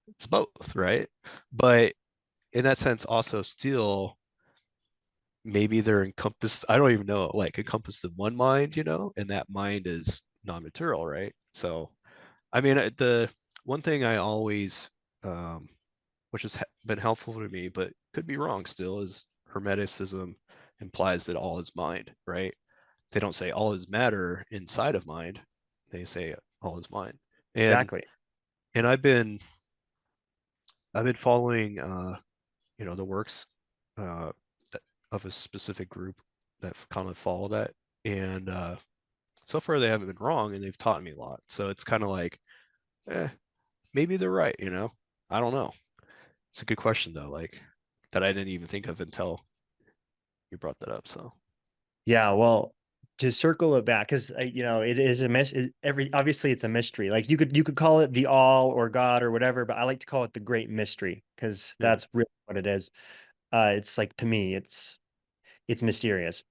It's both, right? But in that sense, also still maybe they're encompassed, I don't even know, like encompassed in one mind, and that mind is non-material, right? So, I mean, the one thing I always, um, which has been helpful to me, but could be wrong still, is Hermeticism implies that all is mind, right? They don't say all is matter inside of mind. They say all is mind. And Exactly. and I've been following the works uh of a specific group that kind of follow that. And so far they haven't been wrong and they've taught me a lot. So it's kind of like, eh, maybe they're right. I don't know. It's a good question though, like that I didn't even think of until you brought that up. So Yeah, well, to circle it back, because it is a obviously it's a mystery. Like you could call it the all or God or whatever, but I like to call it the great mystery because yeah, that's really what it is. It's like, to me, it's mysterious.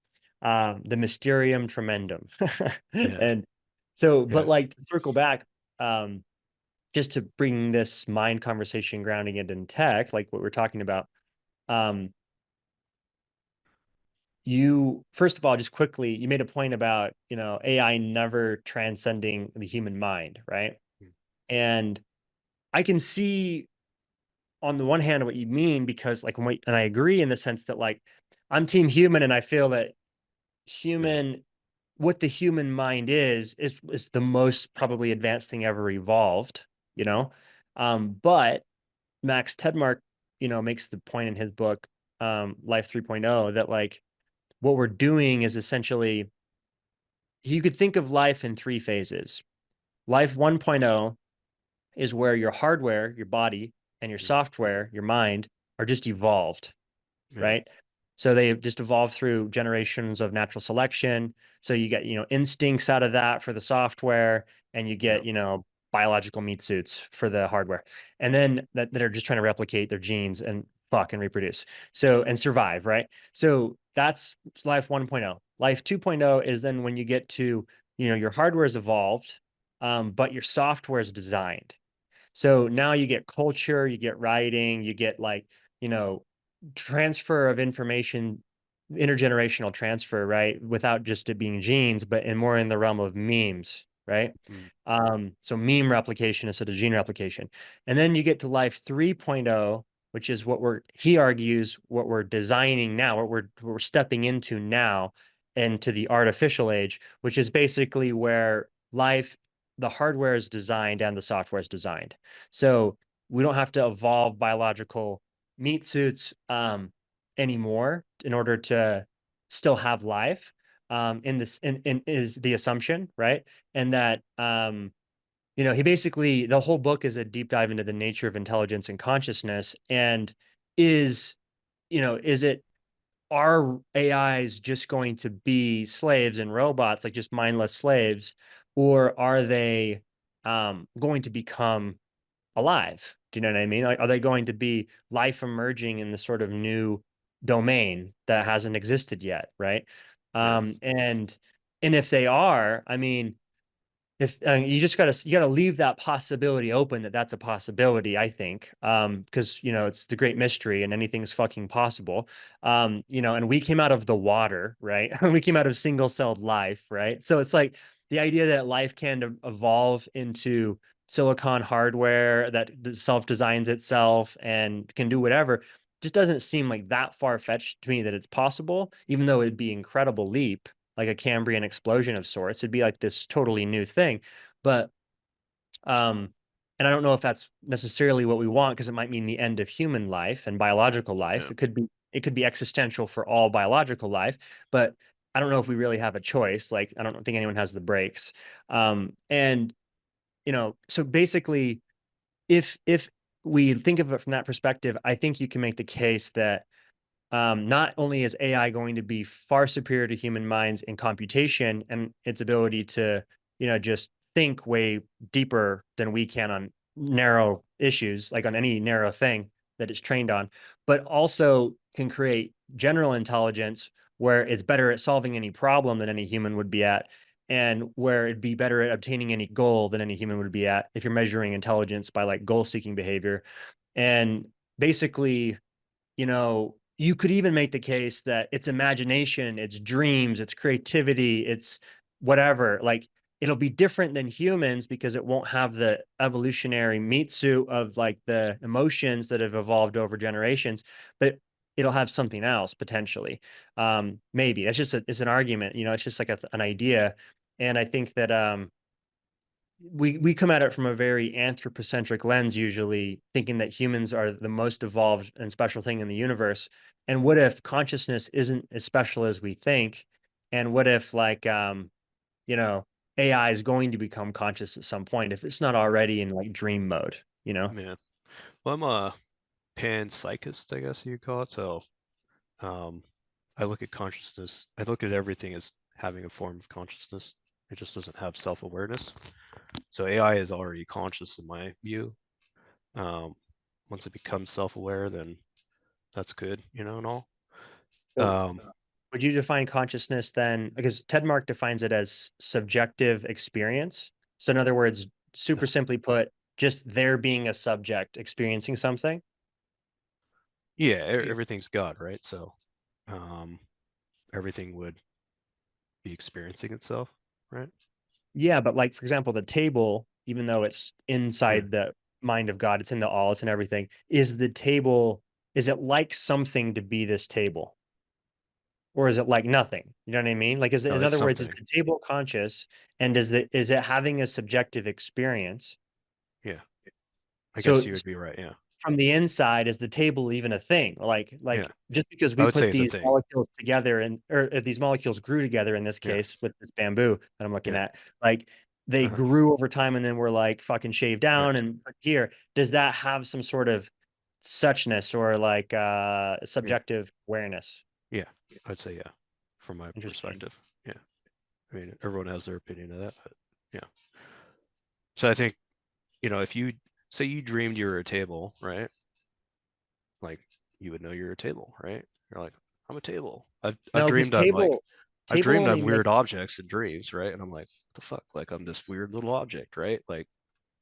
The mysterium tremendum. yeah, And so, but yeah, like to circle back, um, just to bring this mind conversation grounding it in tech, like what we're talking about. Um, you first of all, just quickly, you made a point about AI never transcending the human mind, right? mm, And I can see on the one hand what you mean, because like and I agree in the sense that, like, I'm team human and I feel that yeah, human what the human mind is the most probably advanced thing ever evolved, you know. But Max Tegmark, makes the point in his book, Life 3.0, that like what we're doing is essentially, you could think of life in three phases. Life 1.0 is where your hardware, your body, and your mm, software, your mind, are just evolved, yeah, right? So they've just evolved through generations of natural selection. So you get, instincts out of that for the software, and you yeah, get, biological meat suits for the hardware. And then that are just trying to replicate their genes and fuck and reproduce. So, and survive, right? So that's life 1.0. Life 2.0 is then when you get to, your hardware is evolved, but your software is designed. So now you get culture, you get writing, you get like, you know, transfer of information, intergenerational transfer, right? Without just it being genes, but more in the realm of memes, right? mm, So meme replication instead of gene replication. And then you get to life 3.0, which is he argues, what we're designing now, what we're stepping into now, into the artificial age, which is basically where life the hardware is designed and the software is designed. So we don't have to evolve biological meat suits anymore in order to still have life. In this in is the assumption, right? And that he basically the whole book is a deep dive into the nature of intelligence and consciousness. And is is it are AIs just going to be slaves and robots, like just mindless slaves, or are they going to become alive? Do you know what I mean? Like, are they going to be life emerging in this sort of new domain that hasn't existed yet, right? Yeah. And if they are, I mean, if you just gotta leave that possibility open, that that's a possibility, I think, because it's the great mystery and anything's fucking possible. And we came out of the water, right? We came out of single-celled life, right? So it's like the idea that life can evolve into silicon hardware that self-designs itself and can do whatever just doesn't seem like that far-fetched to me, that it's possible, even though it'd be an incredible leap, like a Cambrian explosion of sorts. It'd be like this totally new thing. But and I don't know if that's necessarily what we want, because it might mean the end of human life and biological life. Yeah. It could be existential for all biological life, but I don't know if we really have a choice. Like, I don't think anyone has the brakes. And so basically, if we think of it from that perspective, I think you can make the case that not only is AI going to be far superior to human minds in computation and its ability to, just think way deeper than we can on narrow issues, like on any narrow thing that it's trained on, but also can create general intelligence where it's better at solving any problem than any human would be at, and where it'd be better at obtaining any goal than any human would be at, if you're measuring intelligence by like goal seeking behavior. And basically, you could even make the case that its imagination, its dreams, its creativity, its whatever, like, it'll be different than humans because it won't have the evolutionary meat suit of like the emotions that have evolved over generations, but it'll have something else potentially. Maybe that's just it's an argument, it's just like an idea. And I think that we come at it from a very anthropocentric lens, usually thinking that humans are the most evolved and special thing in the universe. And what if consciousness isn't as special as we think? And what if, like, you know AI is going to become conscious at some point, if it's not already in like dream mode? Yeah. Well, I'm a panpsychist, I guess you'd call it. So, um, I look at consciousness, I look at everything as having a form of consciousness. It just doesn't have self-awareness. So AI is already conscious in my view. Um, Once it becomes self-aware, then that's good, and all. So Um, would you define consciousness then? Because Ted Mark defines it as subjective experience. So in other words, super simply put, just there being a subject experiencing something. yeah, everything's God, right? So, um, everything would be experiencing itself, right? Yeah, but like, for example, the table, even though it's Yeah. inside the mind of God, it's in the all, it's in everything. Is the table, is it like something to be this table? Or is it like nothing? You know what I mean? Like, No, in it's other words, is something. the table conscious, and is it having a subjective experience? Yeah. I guess So you would be right. Yeah. from the inside, is the table even a thing? Like Yeah. just because I we would say put it's a these thing. molecules together, and or these molecules grew together in this Yeah. case with this bamboo that I'm looking Yeah. at, like they Uh-huh. grew over time and then were like fucking shaved Yeah. down and put here. Does that have some sort of suchness or like Yeah. subjective awareness? Yeah. I'd say yeah. From my Interesting. perspective. Yeah. I mean, everyone has their opinion of that, but yeah. So I think, if you say you dreamed you were a table, right? Like you would know you're a table, right? You're like, I'm a table. I've No, because dreamed I'm like I've table dreamed only I'm weird makes. objects in dreams, right? And I'm like, what the fuck? Like I'm this weird little object, right? Like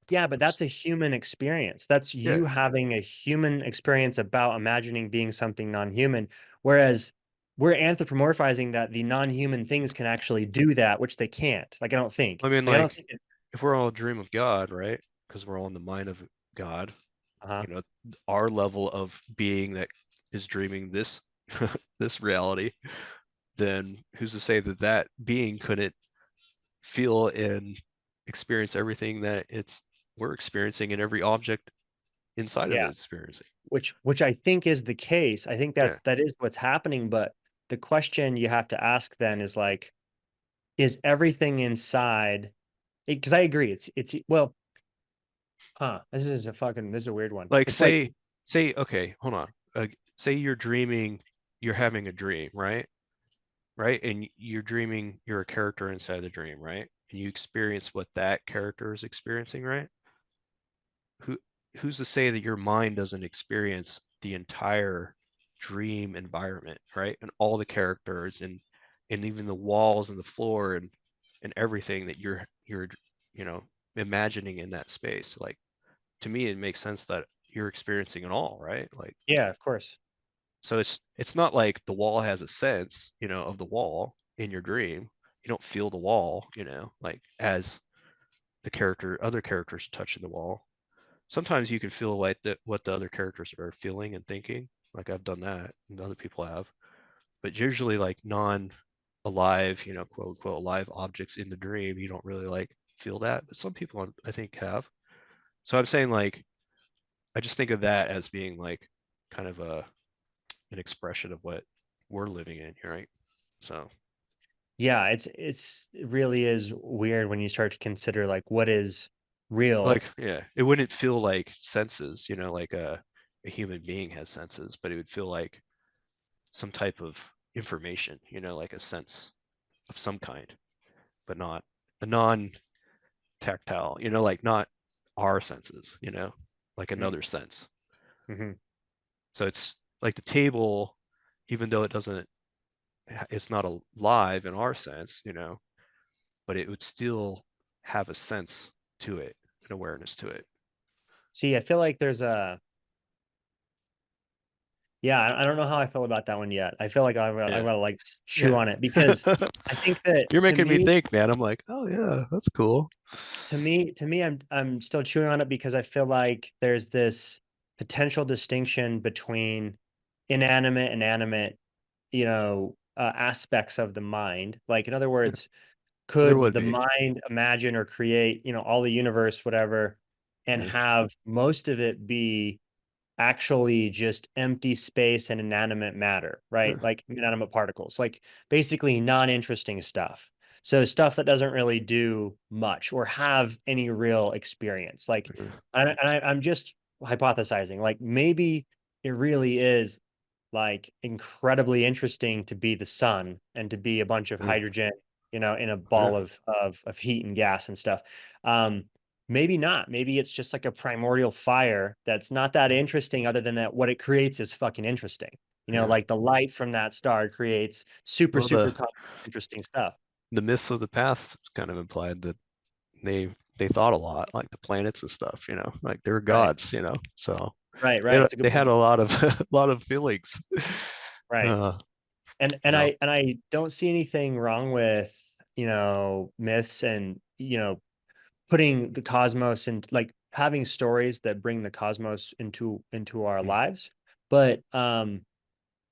Yeah, but what's that's a human experience. That's yeah. you having a human experience about imagining being something non-human. Whereas we're anthropomorphizing that the non-human things can actually do that, which they can't. Like, I don't think. I mean, Like, I don't like think if we're all a dream of God, right? Because we're all in the mind of God, uh-huh. you know, our level of being that is dreaming this this reality, then who's to say that that being couldn't feel in experience everything that we're experiencing and every object inside of it Yeah. is experiencing. Which I think is the case. I think Yeah. that is what's happening. But the question you have to ask then is like, is everything inside? Because I agree. It's well, this is a weird one. Like It's like, say okay, hold on. Say you're dreaming, you're having a dream, right? Right? And you're dreaming you're a character inside the dream, right? And you experience what that character is experiencing, right? Who who's to say that your mind doesn't experience the entire dream environment, right? And all the characters and even the walls and the floor and everything that you're you know imagining in that space. Like to me it makes sense that you're experiencing it all, right? Like yeah, of course. so it's not like the wall has a sense, of the wall in your dream. You don't feel the wall, like as other characters touching the wall. Sometimes you can feel like that what the other characters are feeling and thinking. Like I've done that, and other people have. But usually, like non-alive, quote unquote, alive objects in the dream, you don't really like feel that. But some people, I think, have. So I'm saying like I just think of that as being like kind of an expression of what we're living in, right? So Yeah, it really is weird when you start to consider like what is like real. yeah, it wouldn't feel like senses, like a human being has senses, but it would feel like some type of information, like a sense of some kind, but not a non-tactile, like not our senses, like Mm, another sense. mhm. So it's like the table, even though it's not alive in our sense, but it would still have a sense to it, an awareness to it. See, I feel like yeah, I don't know how I feel about that one yet. I feel like I Yeah. gotta like chew Yeah. on it because I think that You're making me think, man. I'm like, oh yeah, that's cool. I'm still chewing on it because I feel like there's this potential distinction between inanimate and animate, aspects of the mind. Like in other Yeah, words, there could would the be. mind imagine or create, all the universe, whatever, and Yeah. have most of it be actually just empty space and inanimate matter, right? Yeah. Like inanimate particles, like basically non-interesting stuff. So stuff that doesn't really do much or have any real experience. Like, Yeah. I'm just hypothesizing, like maybe it really is like incredibly interesting to be the sun and to be a bunch of Yeah. hydrogen, in a Yeah. ball of heat and gas and stuff. Um, Maybe not. Maybe it's just like a primordial fire that's not that interesting, other than that what it creates is fucking interesting. Yeah. Like the light from that star creates super, Well, super complex, interesting stuff. the myths of the past kind of implied that they thought a lot, like the planets and stuff, like they were Right. gods, so Right. That's a good they had point. a lot of a lot of feelings. Right. Uh, And you know, I don't see anything wrong with, myths and, putting the cosmos and like having stories that bring the cosmos into our mm, lives. But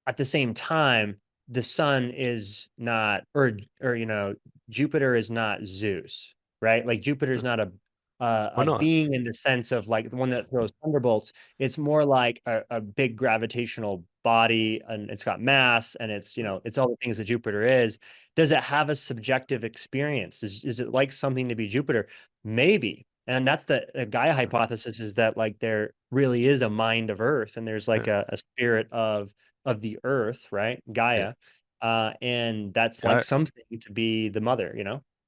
at the same time, the sun is not, or Jupiter is not Zeus, right? Like Jupiter is not why a not? being in the sense of like the one that throws thunderbolts. It's more like a big gravitational body, and it's got mass, and it's it's all the things that Jupiter is. Does it have a subjective experience? Is it like something to be Jupiter? Maybe. And that's the Gaia hypothesis, is that like there really is a mind of Earth, and there's like Yeah, a spirit of the earth, right? yeah. Gaia. And that's Yeah, like something to be the mother,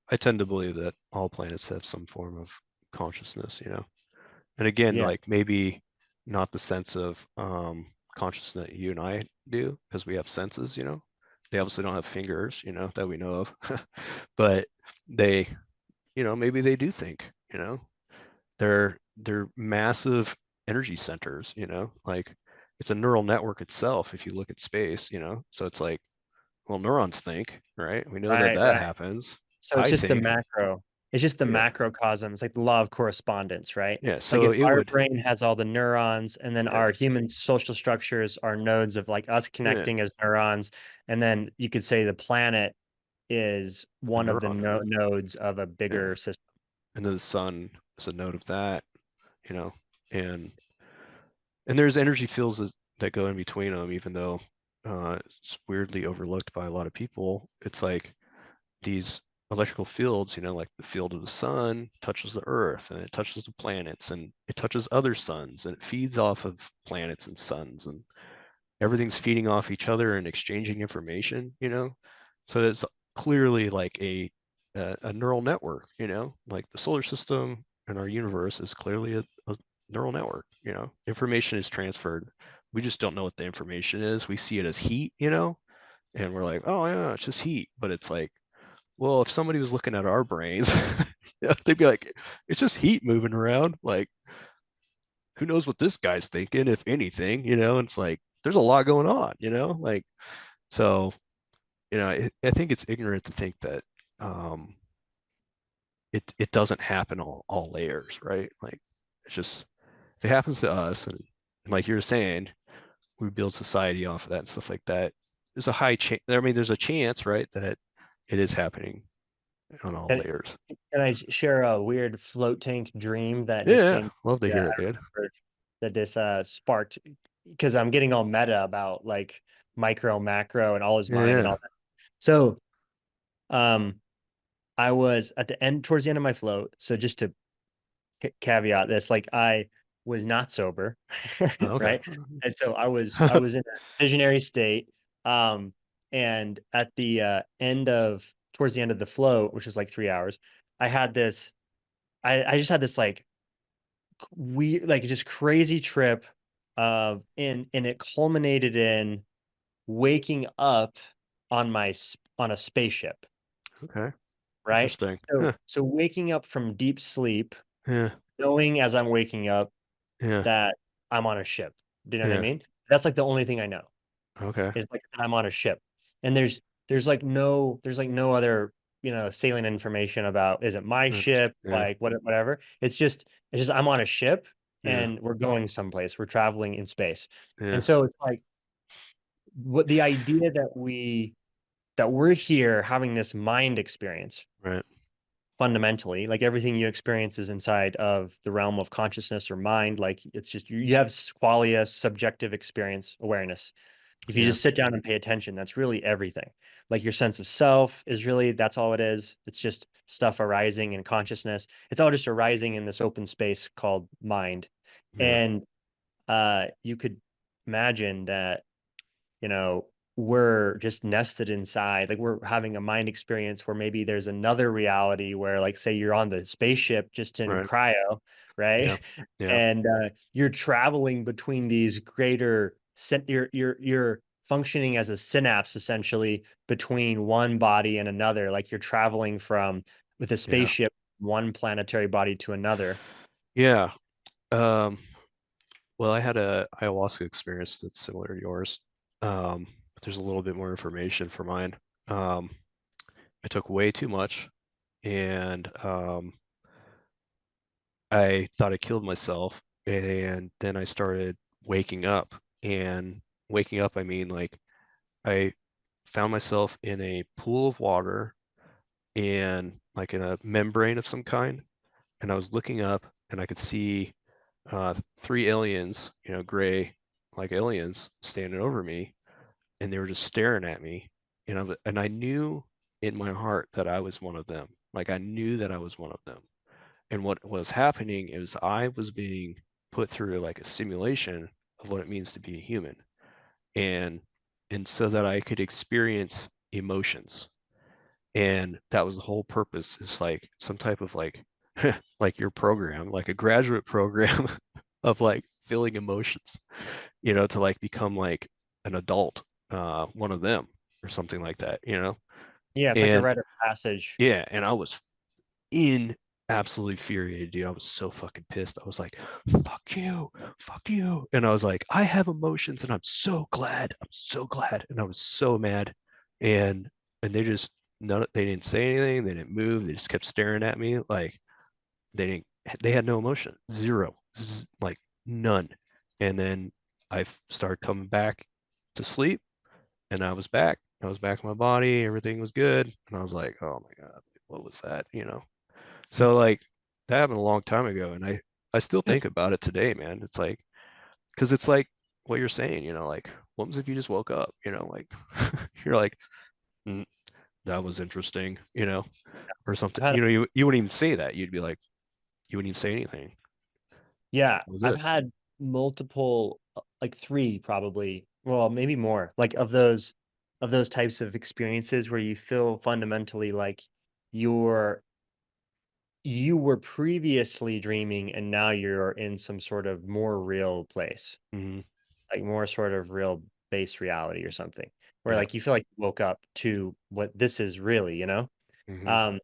I tend to believe that all planets have some form of consciousness, And again, Yeah. like maybe not the sense of consciousness that you and I do, because we have senses, They obviously don't have fingers, that we know of. But they, maybe they do think, they're massive energy centers, like it's a neural network itself if you look at space, So it's like, well, neurons think, right? We know that Right, that right. happens. So it's I just the think, macro. It's just the yeah, macrocosm. It's like the law of correspondence, right? yeah. Like So if it our would, brain has all the neurons, and then yeah, our human social structures are nodes of like us yeah, connecting as neurons, and then you could say the planet is a one of the neuron, nodes of a yeah. bigger system. and then the sun is a node of that, you know, and there's energy fields that go in between them, even though it's weirdly overlooked by a lot of people. It's like these electrical fields, like the field of the sun touches the earth and it touches the planets and it touches other suns and it feeds off of planets and suns, and everything's feeding off each other and exchanging information, So it's clearly like a neural network, like the solar system and our universe is clearly a neural network, Information is transferred. We just don't know what the information is. We see it as heat, and we're like, oh yeah, it's just heat. But it's like, well, if somebody was looking at our brains, they'd be like, it's just heat moving around. Like, who knows what this guy's thinking, if anything, And it's like, there's a lot going on, Like, so, I think it's ignorant to think that it doesn't happen all layers, right? Like, it's just, if it happens to us, and like you're saying, we build society off of that and stuff like that, there's a high chance, I mean, there's a chance, right, that it is happening on all And layers. can I share a weird float tank dream that just Yeah, came? love to Yeah, hear it, I dude. remember that this sparked, because I'm getting all meta about like micro, macro, and all his Yeah, mind and yeah. all that. So, um, I was at the end, towards the end of my float. So just to caveat this, like I was not sober, Oh, okay. right? And so I was in a visionary state. Um, and at the end of towards the end of the float, which was like 3 hours, I had this, I just had this like like just crazy trip of and it culminated in waking up on a spaceship, Okay. right? Interesting. So Huh. so waking up from deep sleep, Yeah, knowing as I'm waking up yeah, that I'm on a ship. Do you know what I yeah. mean? That's like the only thing I know Okay. is like that I'm on a ship. And there's like no other, salient information about is it my ship, Yeah, like whatever. It's just I'm on a ship yeah, and we're going someplace. We're traveling in space. yeah. And so it's like what the idea that we're here having this mind experience Right. fundamentally, like everything you experience is inside of the realm of consciousness or mind. Like it's just you have qualia subjective experience awareness. If you Yeah, just sit down and pay attention, that's really everything. Like your sense of self is really, that's all it is. It's just stuff arising in consciousness. It's all just arising in this open space called mind. yeah, And you could imagine that, you know, we're just nested inside. Like we're having a mind experience where maybe there's another reality where, like, say you're on the spaceship just in right. cryo, right? Yeah, yeah, And you're traveling between these greater, you're functioning as a synapse essentially between one body and another. Like you're traveling from with a yeah. spaceship, one planetary body to another. Yeah. Um, well, I had a ayahuasca experience that's similar to yours. But there's a little bit more information for mine. Um, I took way too much, and I thought I killed myself, and then I started waking up. And waking up, I mean, like, I found myself in a pool of water and like in a membrane of some kind, and I was looking up and I could see three aliens, gray like aliens standing over me, and they were just staring at me, and I knew in my heart that I was one of them. Like I knew that I was one of them. And what was happening is I was being put through like a simulation of what it means to be a human, and so that I could experience emotions. And that was the whole purpose, is like some type of like like your program, like a graduate program of like feeling emotions, to like become like an adult, one of them or something like that, Yeah, it's like a and rite of passage. yeah, and I was in absolutely infuriated, dude. I was so fucking pissed. I was like, fuck you. And I was like, I have emotions and I'm so glad. I'm so glad. And I was so mad. And they just they didn't say anything, they didn't move, they just kept staring at me like they had no emotion. Zero. Like none. And then started coming back to sleep, and I was back. I was back in my body, everything was good. And I was like, oh my God, what was that? So like that happened a long time ago, and I still think about it today, man. It's like, because it's like what you're saying, like, what was if you just woke up, like, you're like, "Mm, that was interesting, or something. I've had You wouldn't even say that. You'd be like, you wouldn't even say anything. Yeah, That was I've it. had multiple, like three probably, well, maybe more, like of those types of experiences where you feel fundamentally like you're you were previously dreaming and now you're in some sort of more real place, Hmm. like more sort of real base reality or something, where Yeah. like you feel like you woke up to what this is really. Hmm. Um,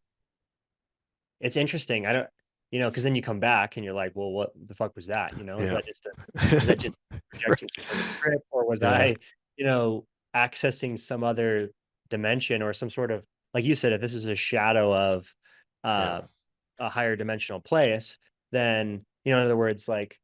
It's interesting. I don't, because then you come back and you're like, well, what the fuck was that? Yeah. Was that just Right. projecting some sort of trip, or was Yeah. I, accessing some other dimension or some sort of, like you said, if this is a shadow of Yeah. uh, a higher dimensional place, then, in other words, like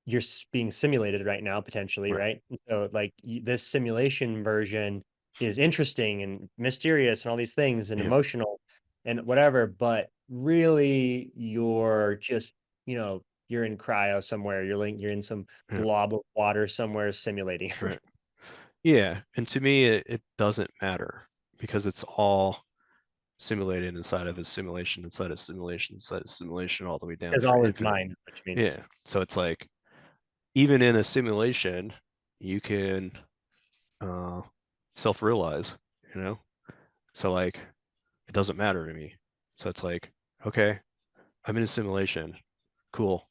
you're being simulated right now potentially, Right. right? And so like this simulation version is interesting and mysterious and all these things and Yeah. emotional and whatever, but really you're just, you're in cryo somewhere, you're in some Yeah. blob of water somewhere simulating. Right. Yeah. And to me, it doesn't matter because it's all simulated inside of a simulation, inside of simulation, inside of simulation, all the way down Because for all is infinite. mind, is what you mean. Yeah. So it's like, even in a simulation, you can uh, self-realize, you know? So like, it doesn't matter to me. So it's like, okay, I'm in a simulation. Cool.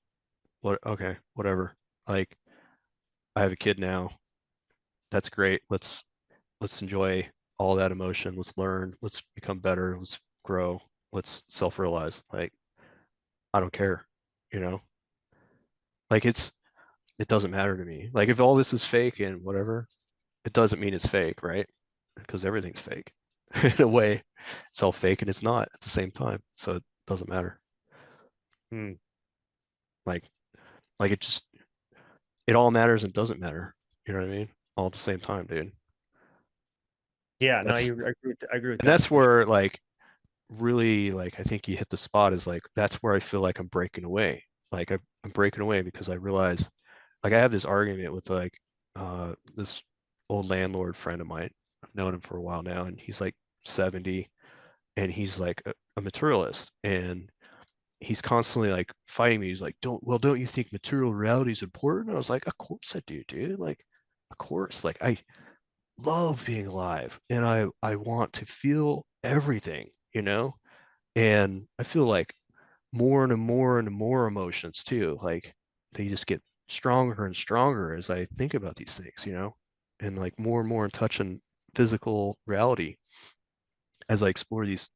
Okay, whatever. Like, I have a kid now. That's great. Let's enjoy all that emotion. Let's learn. Let's become better. Let's grow. Let's self-realize. Like, I don't care, you know? Like it doesn't matter to me. Like if all this is fake and whatever, it doesn't mean it's fake, right? Because everything's fake. In a way, it's all fake and it's not at the same time. So it doesn't matter. Hmm. Like like it all matters and doesn't matter. You know what I mean? All at the same time, dude. Yeah, no, That's I agree with and that that's for sure. where like really like I think you hit the spot is like that's where I feel like I'm breaking away. Like I'm breaking away because I realize like I have this argument with like this old landlord friend of mine. I've known him for a while now and he's like 70 and he's like a materialist and he's constantly like fighting me. He's like, don't you think material reality is important? I was like, of course I do, dude. Like, of course. Like I love being alive and I want to feel everything, And I feel like more and more and more emotions too. Like they just get stronger and stronger as I think about these things, and like more and more in touch and physical reality as I explore these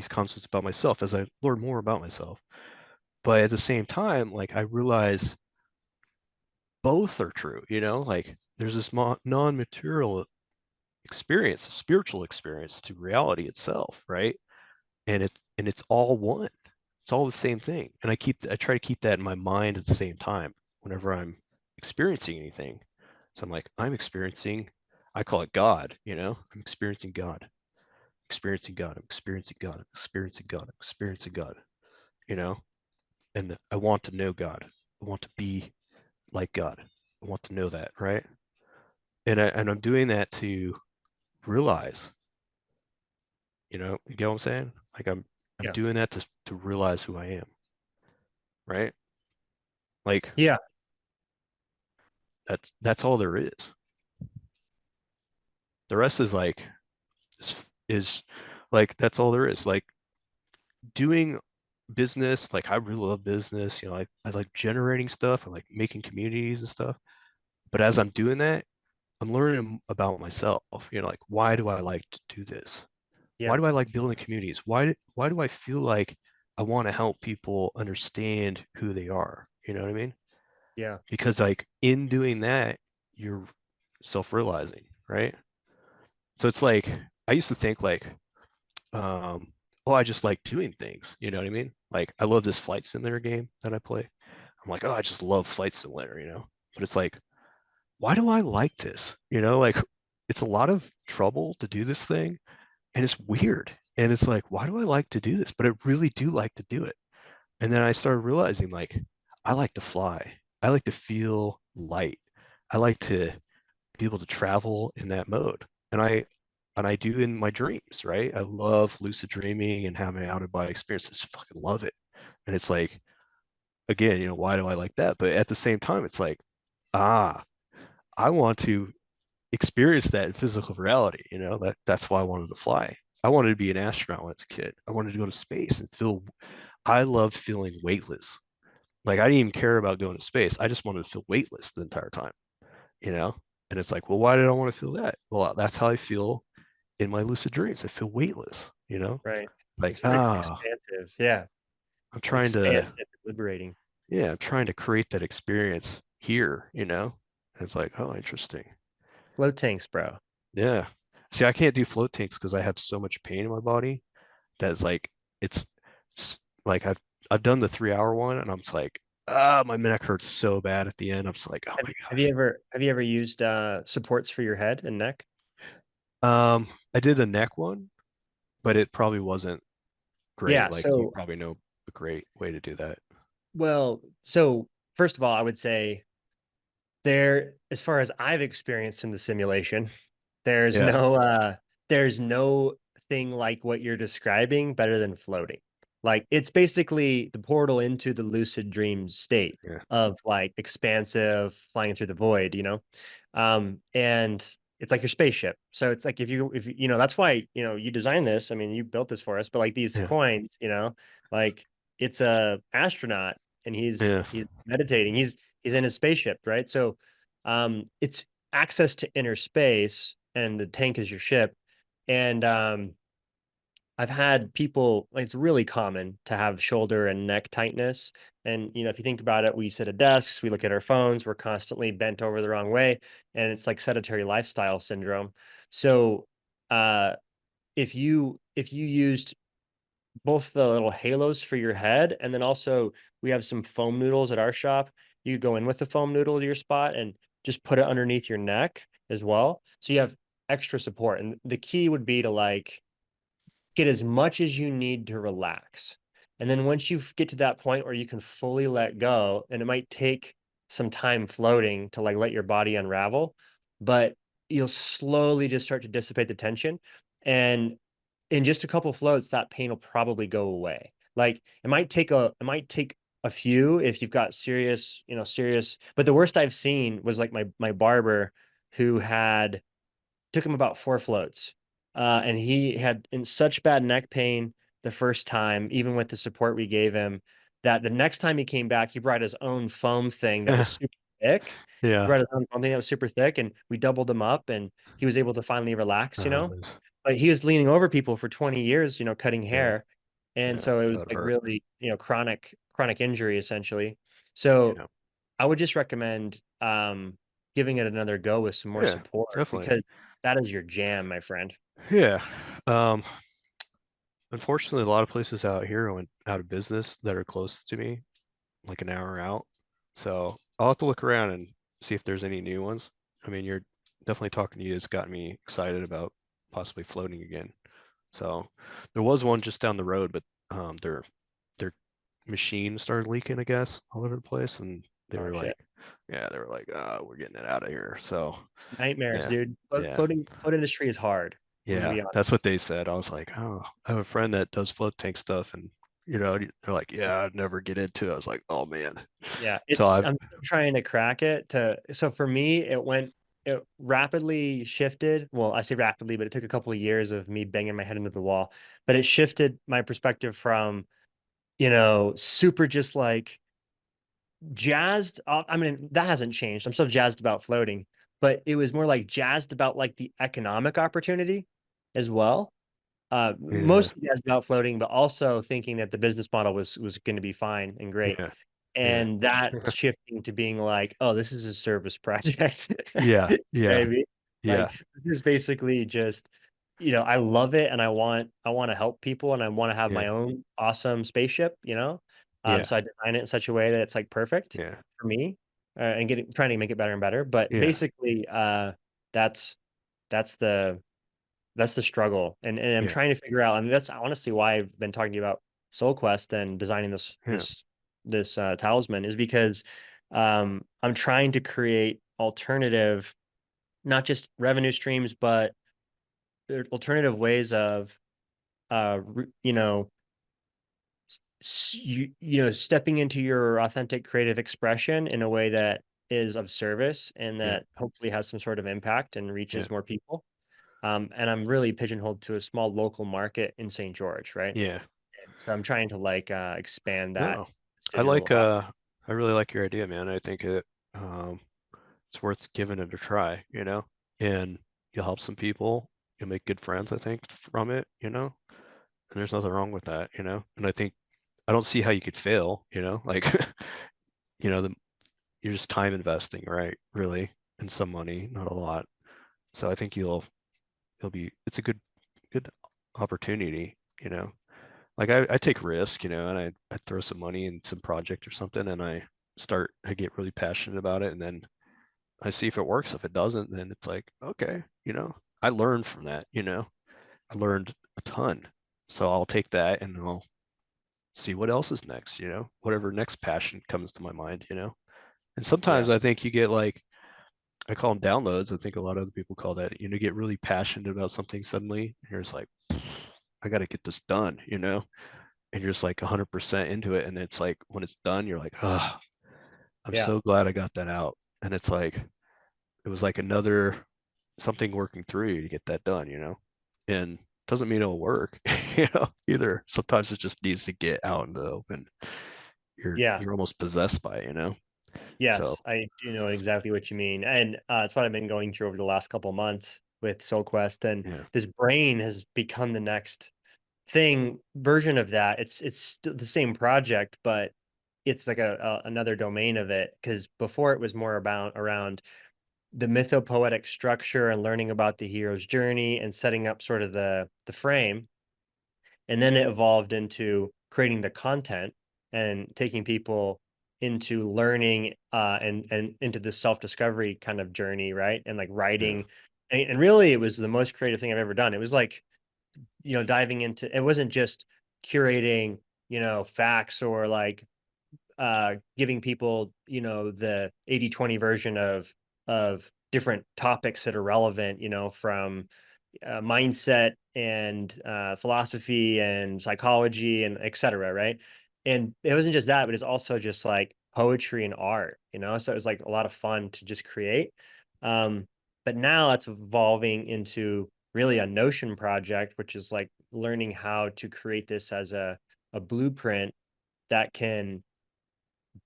concepts about myself, as I learn more about myself. But at the same time, like I realize both are true, like there's this non-material experience, a spiritual experience to reality itself, right? And it's all one. It's all the same thing. And I try to keep that in my mind at the same time whenever I'm experiencing anything. So I'm like, I call it God. I'm experiencing God, experiencing God, I'm experiencing God, I'm experiencing God, I'm experiencing God, you know? And I want to know God. I want to be like God. I want to know that, right? And I'm doing that to realize, you get what I'm saying? Like I'm Yeah. doing that to realize who I am, right? Like Yeah. that's all there is. The rest is like is like that's all there is. Like doing business, like I really love business, I like generating stuff, I like making communities and stuff. But as I'm doing that, I'm learning about myself, like why do I like to do this? Why Yeah. do I like building communities? Why do I feel like I want to help people understand who they are? You know what I mean? Yeah. Because like in doing that, you're self-realizing, right? So it's like I used to think like, oh, I just like doing things. You know what I mean? Like I love this flight simulator game that I play. I'm like, oh, I just love flight simulator. But it's like, why do I like this? Like it's a lot of trouble to do this thing, and it's weird. And it's like, why do I like to do this? But I really do like to do it. And then I started realizing like I like to fly. I like to feel light. I like to be able to travel in that mode. And I do in my dreams, right? I love lucid dreaming and having out of body experiences. Fucking love it. And it's like, again, why do I like that? But at the same time, it's like, ah, I want to experience that in physical reality. That's why I wanted to fly. I wanted to be an astronaut when I was a kid. I wanted to go to space and feel. I love feeling weightless. Like I didn't even care about going to space. I just wanted to feel weightless the entire time. You know. And it's like, well, why did I want to feel that? Well, that's how I feel in my lucid dreams. I feel weightless. Right. Like It's very expansive. Yeah. I'm trying Expansive, to, liberating. yeah, I'm trying to create that experience here. And it's like, oh, interesting. Float tanks, bro. Yeah. See, I can't do float tanks because I have so much pain in my body that's like it's like I've done the 3 hour one and I'm just like, my neck hurts so bad at the end. I'm just like, oh Have, my have you gosh. ever used supports for your head and neck? I did the neck one, but it probably wasn't great. Yeah. Like you So, probably know a great way to do that. well, so first of all, I would say there, as far as I've experienced in the simulation, there's Yeah. no there's no thing like what you're describing better than floating. Like it's basically the portal into the lucid dream state Yeah. of like expansive flying through the void, you know? And it's like your spaceship. So it's like if you that's why, you designed this. I mean, you built this for us, but like these Yeah. coins, like it's a astronaut and he's Yeah. he's meditating. He's in his spaceship, right? So it's access to inner space and the tank is your ship. And I've had people, like, it's really common to have shoulder and neck tightness. And, if you think about it, we sit at desks, we look at our phones, we're constantly bent over the wrong way. And it's like sedentary lifestyle syndrome. So, uh, if you used both the little halos for your head, and then also we have some foam noodles at our shop. You go in with the foam noodle to your spot and just put it underneath your neck as well. So you have extra support. And the key would be to like get as much as you need to relax. And then once you get to that point where you can fully let go, and it might take some time floating to like let your body unravel, but you'll slowly just start to dissipate the tension. And in just a couple floats, that pain will probably go away. Like it might take a few if you've got serious, but the worst I've seen was like my barber who had took him about 4 floats. And he had in such bad neck pain the first time, even with the support we gave him, that the next time he came back, he brought his own foam thing that was super thick. He Yeah. brought his own foam thing that was super thick, and we doubled him up, and he was able to finally relax. Nice. But he was leaning over people for 20 years, cutting Yeah. hair. And Yeah. so it That was would like hurt. really, chronic injury essentially. So Yeah. I would just recommend giving it another go with some more Yeah. support Definitely. because that is your jam, my friend. Yeah. Um, Unfortunately, a lot of places out here went out of business that are close to me, like an hour out. So I'll have to look around and see if there's any new ones. I mean, you're definitely talking to you has got me excited about possibly floating again. So there was one just down the road, but their machine started leaking, I guess, all over the place, and they Oh were like, shit. yeah, they were like, we're getting it out of here. So Nightmares, yeah, dude. yeah. Float industry is hard. I'm gonna Yeah, be that's what honest. they said. I was like, oh, I have a friend that does float tank stuff, and they're like, yeah, I'd never get into it. I was like, oh man. Yeah, So I've, I'm still trying to crack it to so for me it rapidly shifted. Well, I say rapidly, but it took a couple of years of me banging my head into the wall. But it shifted my perspective from, super just like jazzed. I mean, that hasn't changed. I'm still jazzed about floating, but it was more like jazzed about like the economic opportunity as well. yeah, Mostly jazzed about floating, but also thinking that the business model was going to be fine and great. yeah, yeah, And that shifting to being like, oh, this is a service project. yeah, yeah, Maybe yeah, like this is basically just, I love it and I want to help people and I want to have yeah, my own awesome spaceship. yeah, So I design it in such a way that it's like perfect yeah, for me, and trying to make it better and better. But yeah, basically, that's that's the that's the struggle, and I'm yeah, trying to figure out. I mean, that's honestly why I've been talking to you about Soul Quest and designing Yeah. this talisman is because I'm trying to create alternative, not just revenue streams, but alternative ways of you know stepping into your authentic creative expression in a way that is of service and Yeah. that hopefully has some sort of impact and Yeah. reaches more people. And I'm really pigeonholed to a small local market in St. George, right? Yeah. So I'm trying to like expand that No. I digital like offering. I really like your idea, man. I think um it's worth giving it a try, and you'll help some people. You'll make good friends, I think, from it, and there's nothing wrong with that, and I think I don't see how you could fail, like, you know, the, you're just time investing, right? Really, and some money, not a lot. So I think you'll be, it's a good opportunity, like I take risk, and I throw some money in some project or something and I get really passionate about it and then I see if it works. If it doesn't, then it's like, okay, I learned from that, I learned a ton. So I'll take that and I'll see what else is next, whatever next passion comes to my mind, And sometimes Yeah, I think you get like, I call them downloads. I think a lot of other people call that, get really passionate about something suddenly. And you're just like, I got to get this done, and you're just like 100% into it. And it's like, when it's done, you're like, oh, I'm yeah, so glad I got that out. And it's like, it was like another something working through you to get that done, and doesn't mean it'll work, either. Sometimes it just needs to get out in the open. yeah. You're almost possessed by it, So Yes, I do know exactly what you mean, and it's what I've been going through over the last couple of months with Soul Quest, and yeah, this brain has become the next thing version of that. It's still the same project, but it's like a another domain of it. Because before it was more about around the mythopoetic structure and learning about the hero's journey and setting up sort of the frame. And then it evolved into creating the content and taking people into learning and into the self-discovery kind of journey, right? And like yeah, writing. And really it was the most creative thing I've ever done. It was like, diving into, it wasn't just curating, facts or like giving people, the 80/20 version of different topics that are relevant, from mindset and philosophy and psychology and et cetera, right? And it wasn't just that, but it's also just like poetry and art, So it was like a lot of fun to just create. Um, but now it's evolving into really a Notion project, which is like learning how to create this as a blueprint that can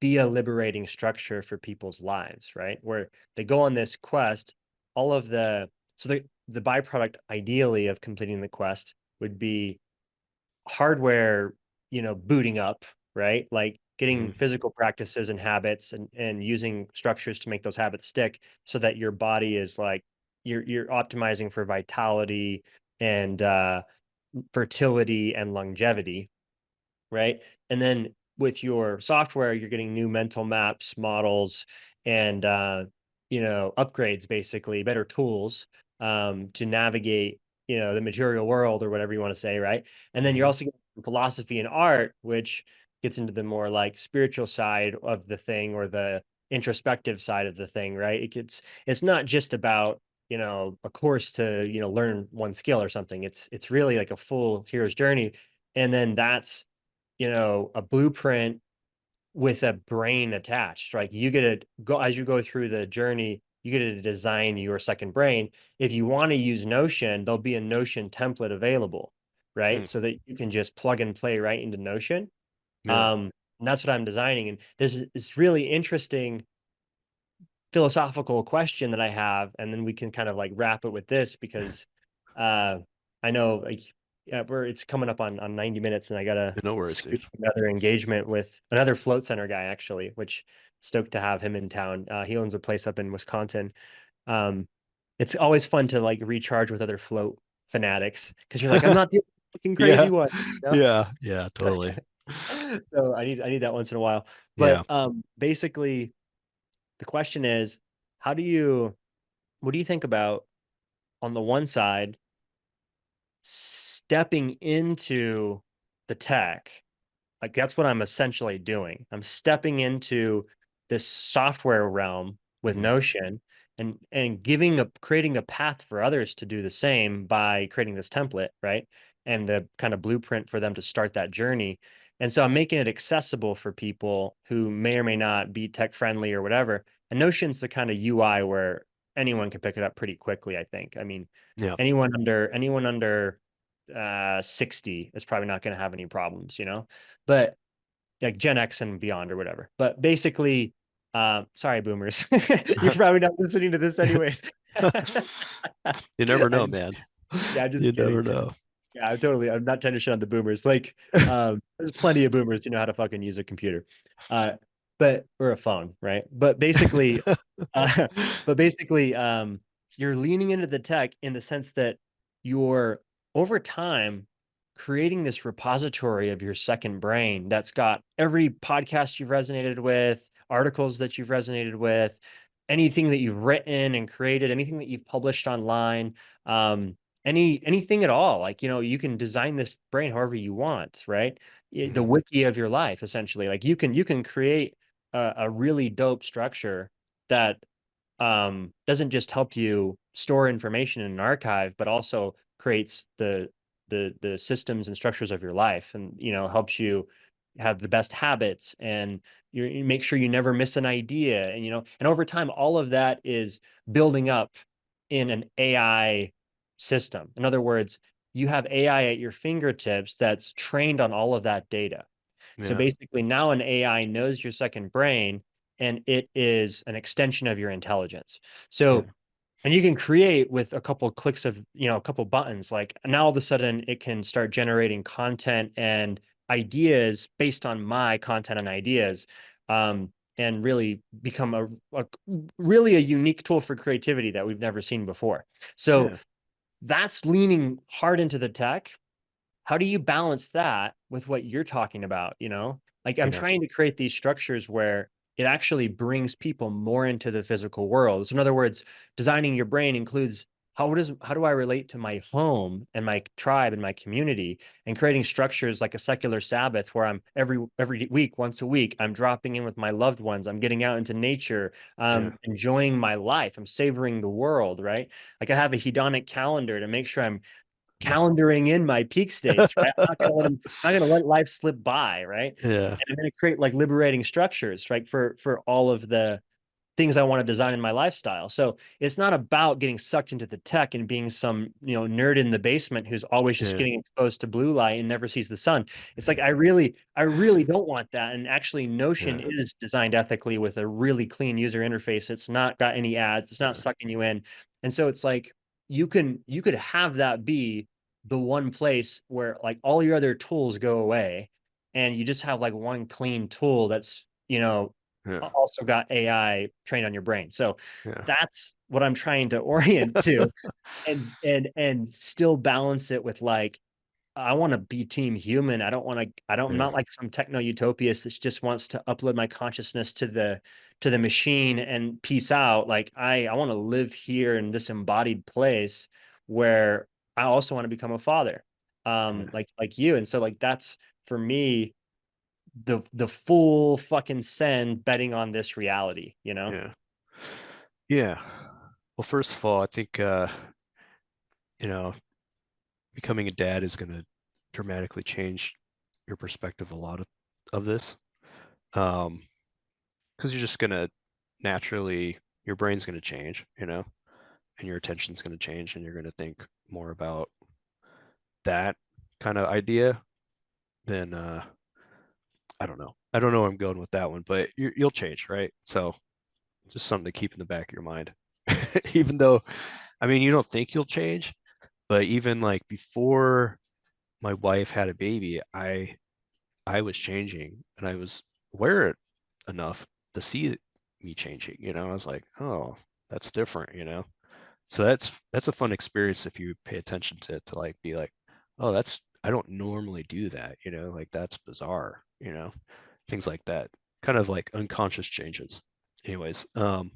be a liberating structure for people's lives, right? Where they go on this quest, all of the byproduct ideally of completing the quest would be hardware, booting up, right? Like getting hmm physical practices and habits and using structures to make those habits stick so that your body is like you're optimizing for vitality and fertility and longevity, right? And then with your software, you're getting new mental maps, models, and upgrades, basically better tools to navigate, the material world or whatever you want to say, right? And then you're hmm also getting philosophy and art, which gets into the more like spiritual side of the thing or the introspective side of the thing, right? It's not just about a course to learn one skill or something. It's really like a full hero's journey, and then that's a blueprint with a brain attached. Like you get to go as you go through the journey, you get to design your second brain. If you want to use Notion, there'll be a Notion template available, right? So that you can just plug and play right into Notion. yeah, And that's what I'm designing. And there's this really interesting philosophical question that I have, and then we can kind of like wrap it with this because uh I know like it's coming up on 90 minutes and I gotta no worries, dude. scoot another engagement with another float center guy actually, which stoked to have him in town. He owns a place up in Wisconsin. Um it's always fun to like recharge with other float fanatics because you're like, I'm not the fucking Yeah, crazy one, you know? yeah, totally. So I need that once in a while. Yeah. But basically the question is, how do you what do you think about, on the one side, stepping into the tech Like that's what I'm essentially doing. I'm stepping into this software realm with Mhm. Notion and creating a path for others to do the same by creating this template, right? And the kind of blueprint for them to start that journey. And so I'm making it accessible for people who may or may not be tech friendly or whatever. And Notion's the kind of UI where anyone can pick it up pretty quickly, I think. I mean, Yeah. anyone under 60 is probably not going to have any problems, but like Gen X and beyond or whatever. But basically, sorry, boomers, you're probably not listening to this anyways. You never I know, just, man. yeah, I'm just You kidding. never know. Yeah, I'm not trying to shit on the boomers. Like, there's plenty of boomers who know how to fucking use a computer, uh, or a phone, right? Uh, but basically, you're leaning into the tech in the sense that you're over time creating this repository of your second brain that's got every podcast you've resonated with, articles that you've resonated with, anything that you've written and created, anything that you've published online. Anything at all. Like, you can design this brain however you want, right? The Mhm. wiki of your life, essentially. Like you can create a really dope structure that doesn't just help you store information in an archive, but also creates the systems and structures of your life, and helps you have the best habits, and you make sure you never miss an idea, and over time, all of that is building up in an AI system. In other words, you have AI at your fingertips that's trained on all of that data. So Yeah. basically, now an AI knows your second brain, and it is an extension of your intelligence. Yeah. So, and you can create with a couple of clicks of, a couple buttons. Like now, all of a sudden, it can start generating content and ideas based on my content and ideas, and really become a really a unique tool for creativity that we've never seen before. So Yeah. that's leaning hard into the tech. How do you balance that with what you're talking about? Like I'm Yeah. trying to create these structures where it actually brings people more into the physical world. So in other words, designing your brain includes how do I relate to my home and my tribe and my community, and creating structures like a secular Sabbath where I'm every week, once a week, I'm dropping in with my loved ones. I'm getting out into nature, Yeah. enjoying my life. I'm savoring the world, right? Like I have a hedonic calendar to make sure I'm calendaring in my peak states, right? I'm not gonna let life slip by, right? Yeah. And I'm gonna create like liberating structures, right? For all of the things I want to design in my lifestyle. So it's not about getting sucked into the tech and being some, nerd in the basement who's always just Yeah. getting exposed to blue light and never sees the sun. It's like I really don't want that. And actually, Notion Yeah. is designed ethically with a really clean user interface. It's not got any ads, it's not Yeah. sucking you in. And so it's like you could have that be the one place where like all your other tools go away, and you just have like one clean tool that's, Yeah. also got AI trained on your brain. So Yeah. that's what I'm trying to orient to, and still balance it with like I want to be team human. I'm Yeah. not like some techno utopist that just wants to upload my consciousness to the machine and peace out. Like I want to live here in this embodied place where I also want to become a father. Yeah. Like you. And so like that's for me the full fucking send betting on this reality. Yeah. Yeah. Well, first of all, I think you know, becoming a dad is going to dramatically change your perspective a lot of this. Um, because you're just going to naturally, your brain's going to change, and your attention's going to change, and you're going to think more about that kind of idea than I don't know. I don't know where I'm going with that one, but you'll change, right? So just something to keep in the back of your mind. Even though, I mean, you don't think you'll change, but even like before my wife had a baby, I was changing, and I was aware enough to see me changing. I was like, oh, that's different. So that's a fun experience if you pay attention to it, to like be like, oh, that's I don't normally do that. Like that's bizarre. Things like that, kind of like unconscious changes. Anyways, the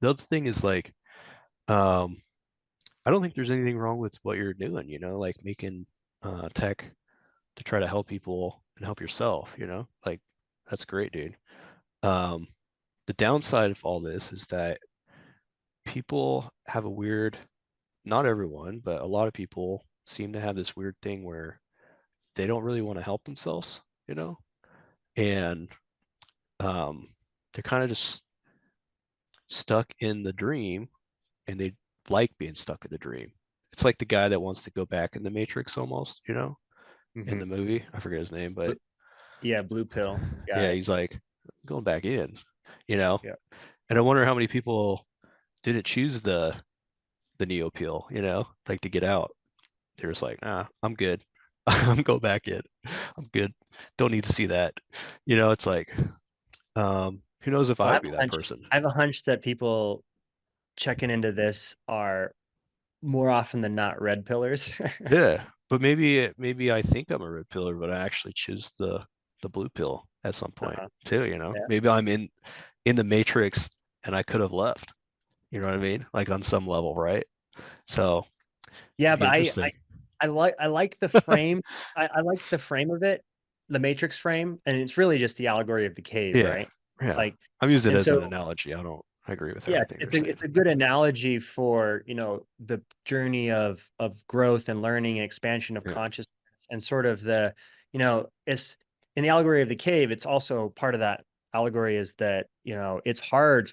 other thing is like, um, I don't think there's anything wrong with what you're doing. Like making tech to try to help people and help yourself, you know? Like that's great, dude. Um, the downside of all this is that people have a weird, not everyone, but a lot of people seem to have this weird thing where they don't really want to help themselves, you know? And um, they're kind of just stuck in the dream and they like being stuck in the dream. It's like the guy that wants to go back in the Matrix almost, you know, in Hmm. the movie. I forget his name, but Yeah, blue pill yeah, guy. he's like going back in, you know. Yeah. And I wonder how many people didn't choose the neo peel, you know, like to get out. They're just like, nah, I'm good. I'm go back in. I'm good. Don't need to see that. You know, it's like, who knows if Well, I would be that person. I have a hunch that people checking into this are more often than not red pillars. Yeah, but maybe I think I'm a red pillar, but I actually choose the blue pill at some point Uh-huh. too, you know. Yeah. Maybe I'm in the matrix and I could have left. You know what I mean? Like on some level, right? So Yeah, it'd be but interesting. I like the frame. I like the frame of it, the Matrix frame, and it's really just the allegory of the cave, Yeah, right? yeah. Like, I'm using it and as an so analogy. I agree with yeah, everything you're saying. it's a good analogy for, you know, the journey of growth and learning and expansion of Yeah, consciousness and sort of the, you know, it's in the allegory of the cave, it's also part of that allegory is that, you know, it's hard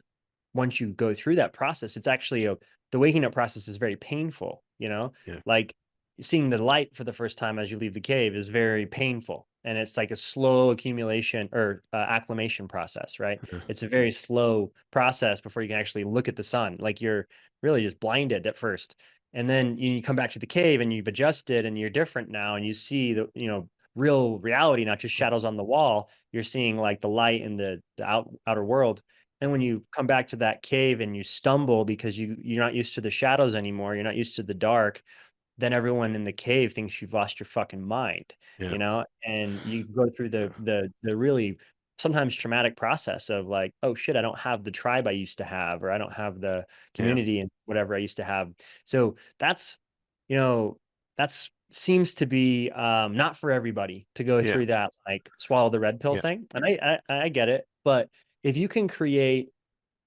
once you go through that process. It's actually the waking up process is very painful, you know, yeah, like seeing the light for the first time as you leave the cave is very painful. And it's like a slow accumulation or acclimation process, right? yeah, It's a very slow process before you can actually look at the sun. Like you're really just blinded at first. And then you come back to the cave and you've adjusted and you're different now and you see the, you know, real reality, not just shadows on the wall. You're seeing like the light in the outer world. And when you come back to that cave and you stumble because you're not used to the shadows anymore, you're not used to the dark, then everyone in the cave thinks you've lost your fucking mind, yeah, you know? And you go through the really sometimes traumatic process of like, oh shit, I don't have the tribe I used to have, or I don't have the yeah, community and whatever I used to have. So that's, you know, that's seems to be not for everybody to go yeah, through that like swallow the red pill yeah, thing. And I get it, but if you can create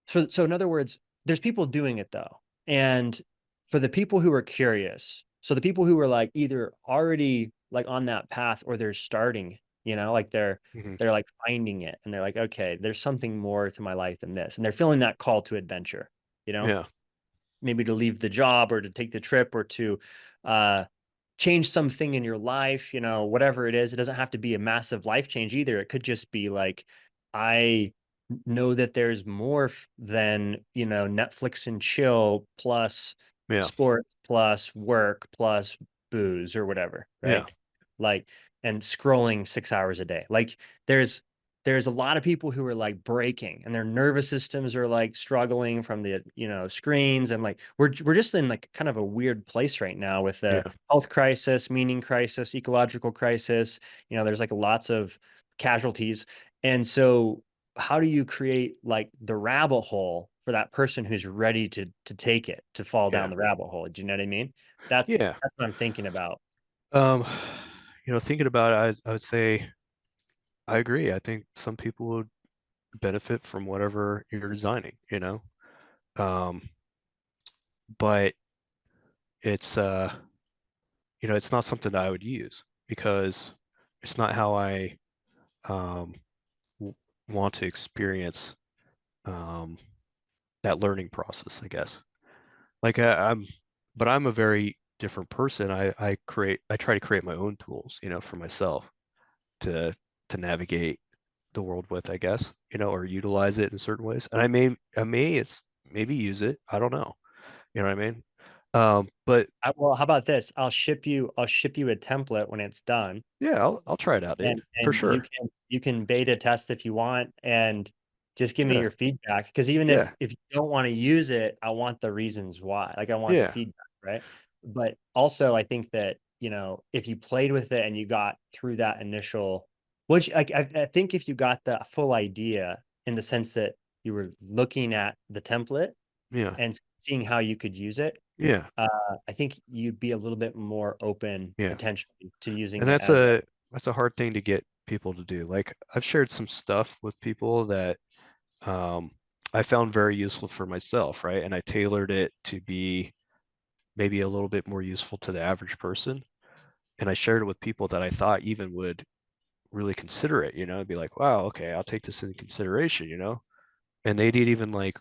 so in other words, there's people doing it though. And for the people who are curious, so the people who are like either already like on that path or they're starting, you know, like mhm, they're like finding it and they're like, okay, there's something more to my life than this. And they're feeling that call to adventure, you know, yeah, maybe to leave the job or to take the trip or to uh change something in your life, you know, whatever it is. It doesn't have to be a massive life change either. It could just be like, I know that there's more than, you know, Netflix and chill plus yeah, sports plus work plus booze or whatever, yeah, right? Like, and scrolling 6 hours a day. Like, there's there's a lot of people who are like breaking and their nervous systems are like struggling from the, you know, screens and like we're just in like kind of a weird place right now with the yeah, health crisis, meaning crisis, ecological crisis. You know, there's like lots of casualties. And so how do you create like the rabbit hole for that person who's ready to take it, to fall down yeah, the rabbit hole? Do you know what I mean? yeah. That's what I'm thinking about. Um, thinking about it, I would say I agree. I think some people would benefit from whatever you're designing, you know. Um, but it's it's not something that I would use because it's not how I um w want to experience um that learning process, I guess. Like but I'm a very different person. I try to create my own tools, for myself to navigate the world with, I guess, or utilize it in certain ways. And it's maybe use it. I don't know. You know what I mean? But Well, how about this? I'll ship you a template when it's done. yeah, I'll try it out, dude, for And sure. you can beta test if you want and just give me Yeah, your feedback because even yeah, if you don't want to use it, I want the reasons why. Like I want the yeah, feedback, right? But also I think that, you know, if you played with it and you got through that initial, which I think if you got the full idea in the sense that you were looking at the template yeah, and seeing how you could use it, yeah, I think you'd be a little bit more open yeah. potentially to using And it that's as a a that's a hard thing to get people to do. Like I've shared some stuff with people that um, I found very useful for myself, right? And I tailored it to be maybe a little bit more useful to the average person. And I shared it with people that I thought even would really consider it, be like, wow, okay, I'll take this into consideration. And they didn't even like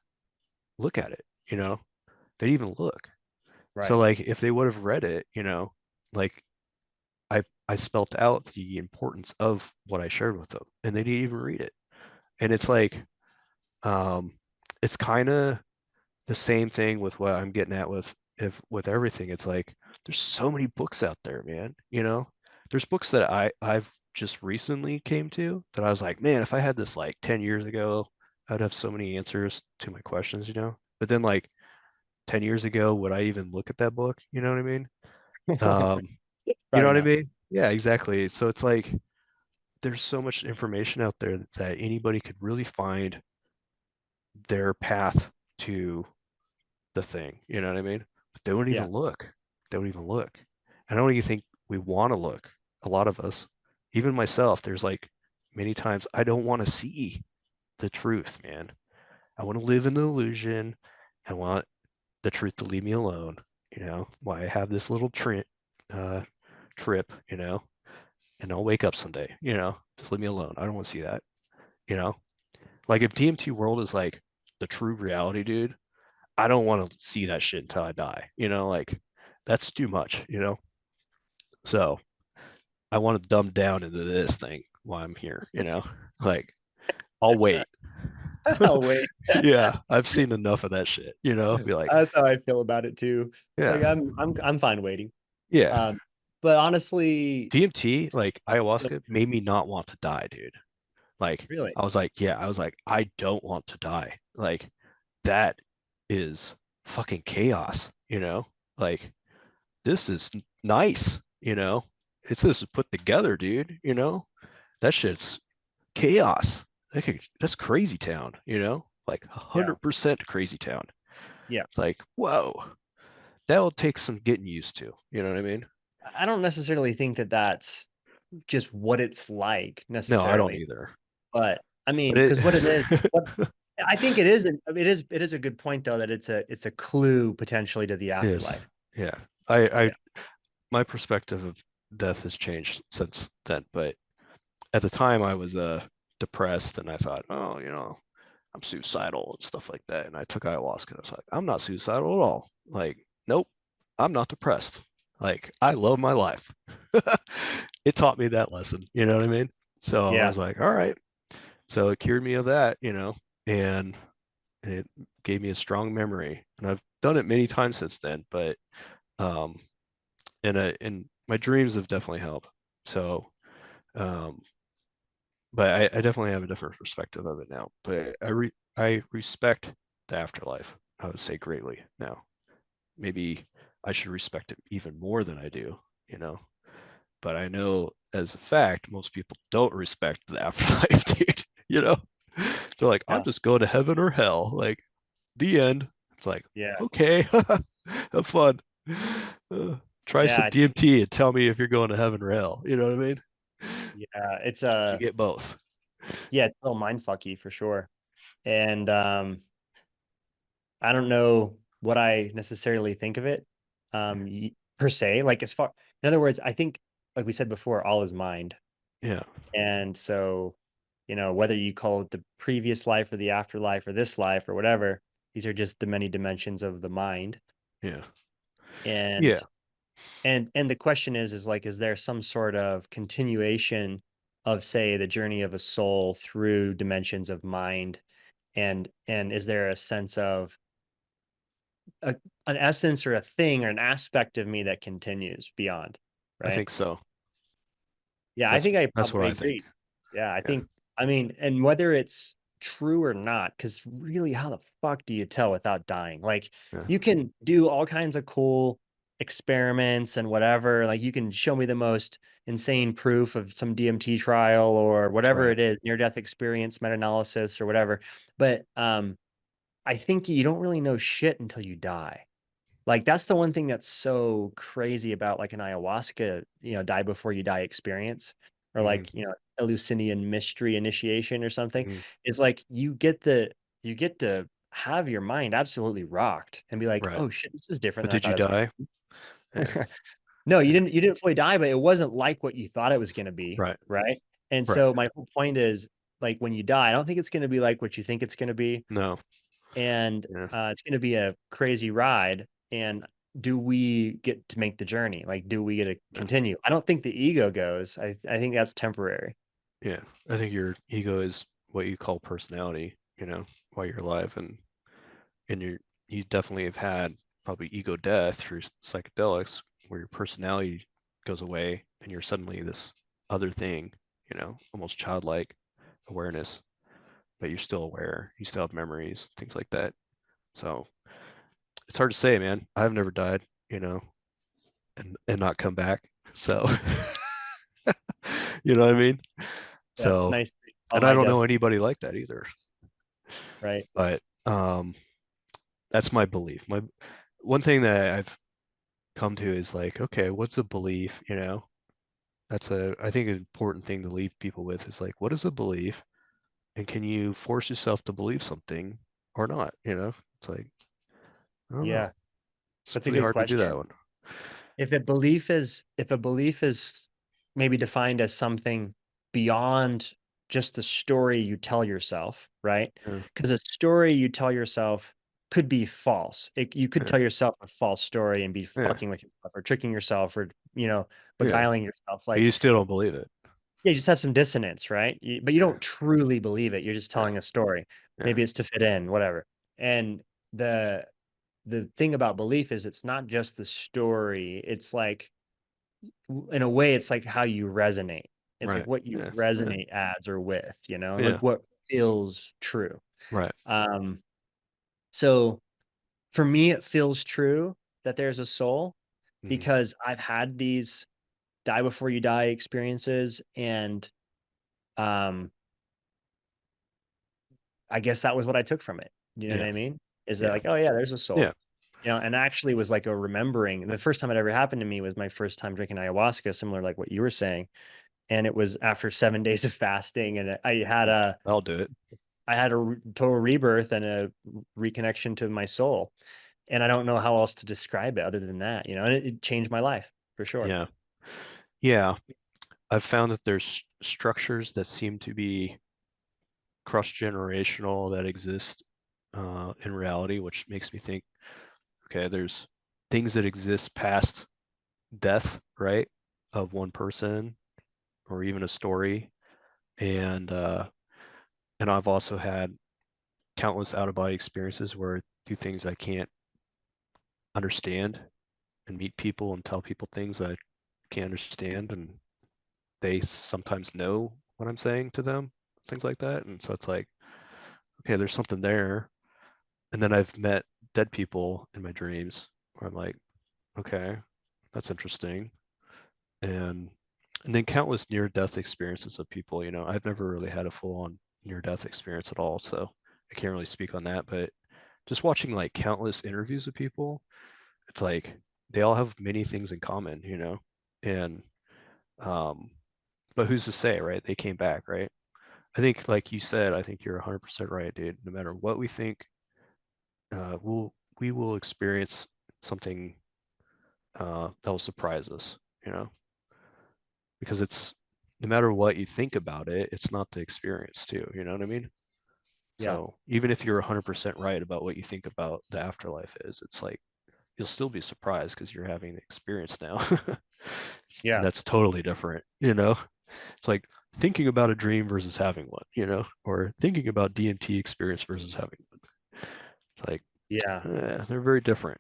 look at it, they didn't even look. So Right. like if they would have read it, like I spelt out the importance of what I shared with them and they didn't even read it. And it's like um it's kind of the same thing with what I'm getting at with everything. It's like there's so many books out there, man. There's books that I've just recently came to that I was like, man, if I had this like 10 years ago, I'd have so many answers to my questions. But then like 10 years ago, would I even look at that book? You know what I mean? Um, you know Probably what I not. mean? Yeah, exactly. So it's like there's so much information out there that anybody could really find their path to the thing. You know what I mean? But don't even Yeah. look. Don't even look. I don't even think we want to look. A lot of us, even myself, there's like many times I don't want to see the truth, man. I want to live in the illusion. I want the truth to leave me alone. Why I have this little uh, trip, and I'll wake up someday, just leave me alone. I don't want to see that, you know? Like if DMT world is like the true reality, dude, I don't want to see that shit until I die. Like that's too much. So I want to dumb down into this thing while I'm here. Like I'll wait. I'll wait. Yeah, I've seen enough of that shit. Be like, That's how I feel about it too. yeah, Like I'm fine waiting. yeah. Um, but honestly, DMT, like ayahuasca, made me not want to die, dude. Like really, I was like, yeah, I was like, I don't want to die. Like that is fucking chaos. Like this is nice. It's just put together, dude. That shit's chaos. That's crazy town. Like yeah, 100% crazy town. yeah. It's like, whoa, that'll take some getting used to. You know what I mean? I don't necessarily think that that's just what it's like No, I don't necessarily, either. but I But mean, it, because what it is, what I think it is, it is a good point though that it's a clue potentially to the is, afterlife. yeah. I Yeah, my perspective of death has changed since then, but at the time I was depressed and I thought, oh, I'm suicidal and stuff like that. And I took ayahuasca and I was like, I'm not suicidal at all. Like, nope, I'm not depressed. Like, I love my life. It taught me that lesson, you know what I mean? So I yeah, was like, all right. So it cured me of that, and it gave me a strong memory. And I've done it many times since then, but um and my dreams have definitely helped. So um but I definitely have a different perspective of it now. But I respect the afterlife, I would say greatly now. Maybe I should respect it even more than I do, you know. But I know as a fact, most people don't respect the afterlife, dude. They're like, I'm yeah, just going to heaven or hell. Like the end. It's like, yeah, okay, have fun. Uh, Try some yeah, DMT and tell me if you're going to heaven or hell. You know what I mean? yeah. It's You a get both. yeah, it's a little mind fucky for sure. And I don't know what I necessarily think of it, per se. Like as far, in other words, I think, like we said before, all is mind. Yeah, And so, whether you call it the previous life or the afterlife or this life or whatever, these are just the many dimensions of the mind. yeah, And yeah. and the question is like, is there some sort of continuation of, say, the journey of a soul through dimensions of mind? And is there a sense of a, an essence or a thing or an aspect of me that continues beyond, I right? think so. Yeah, I That's think I that's what probably I think. agree. Yeah, Yeah, I mean, and whether it's true or not, because really, how the fuck do you tell without dying? Like, yeah. you can do all kinds of cool experiments and whatever. Like, you can show me the most insane proof of some DMT trial or whatever Right. it is, near death experience, meta analysis, or whatever. But I think you don't really know shit until you die. Like, that's the one thing that's so crazy about like an ayahuasca, die before you die experience. or Mm, like, Eleusinian mystery initiation or something, mm, is like you get to have your mind absolutely rocked and be like, right. oh shit, this is different But than I did you thought it was die? gonna Yeah. be. No, Yeah. you didn't fully die, but it wasn't like what you thought it was gonna be, Right. right? And Right. so my whole point is, like, when you die, I don't think it's gonna be like what you think it's gonna be, No. and Yeah. it's going to be a crazy ride. And do we get to make the journey? Like, do we get to Yeah. continue? I don't think the ego goes. I think that's temporary. Yeah. I think your ego is what you call personality, while you're alive, and you definitely have had probably ego death through psychedelics, where your personality goes away and you're suddenly this other thing, almost childlike awareness, but you're still aware. You still have memories, things like that. So it's hard to say, man. I've never died, and not come back. So you know what I mean? Yeah, it's So, nice on and I my don't know death, anybody like that either. right? But that's my belief. My one thing that I've come to is like, okay, what's a belief? That's I think an important thing to leave people with is like, what is a belief? And can you force yourself to believe something or not? It's like, I don't know. Yeah, It's that's a really good hard to do that question. one. If a belief is maybe defined as something beyond just the story you tell yourself, right? Yeah, Because a story you tell yourself could be false. You could yeah, tell yourself a false story and be yeah, fucking with yourself or tricking yourself or, yeah. beguiling yourself. But you Like, still don't believe it. yeah, you just have some dissonance, right? But you Yeah, don't truly believe it. You're just yeah, telling a story. yeah, Maybe it's to fit in, whatever. And the the thing about belief is it's not just the story. It's like, in a way, it's like how you resonate. It's like right. what you Yeah, yeah, resonate as or with, like yeah, what feels true. right. Um, so for me, it feels true that there's a soul Hmm. because I've had these die before you die experiences. And um, I guess that was what I took from it. You know what Yeah, I mean? Is that yeah, like, oh yeah, there's a yeah. soul. And actually was like a remembering. The first time it ever happened to me was my first time drinking ayahuasca, similar like what you were saying. And it was after 7 days of fasting, and I'll do it. I had a total rebirth and a reconnection to my soul. And I don't know how else to describe it other than that, and it changed my life for sure. Yeah, yeah. I've found that there's structures that seem to be cross-generational that exist in reality, which makes me think, okay, there's things that exist past death, right, of one person or even a story, and I've also had countless out-of-body experiences where I do things I can't understand and meet people and tell people things I can't understand, and they sometimes know what I'm saying to them, things like that, and so it's like, okay, there's something there. And then I've met dead people in my dreams where I'm like, okay, that's interesting. And and then countless near death experiences of people, I've never really had a full on near death experience at all, so I can't really speak on that, but just watching like countless interviews of people, it's like they all have many things in common, And um but who's to say, right? They came back, right? I think like you said, I think you're 100% right, dude. No matter what we think, we will experience something that will surprise us, you know, because it's no matter what you think about it, it's not the experience too. You know what I mean? Yeah. So even if you're 100% right about what you think about the afterlife is, it's like you'll still be surprised because you're having the experience now. And Yeah. that's totally different. It's like thinking about a dream versus having one, or thinking about DMT experience versus having one. It's like, Yeah. they're very different.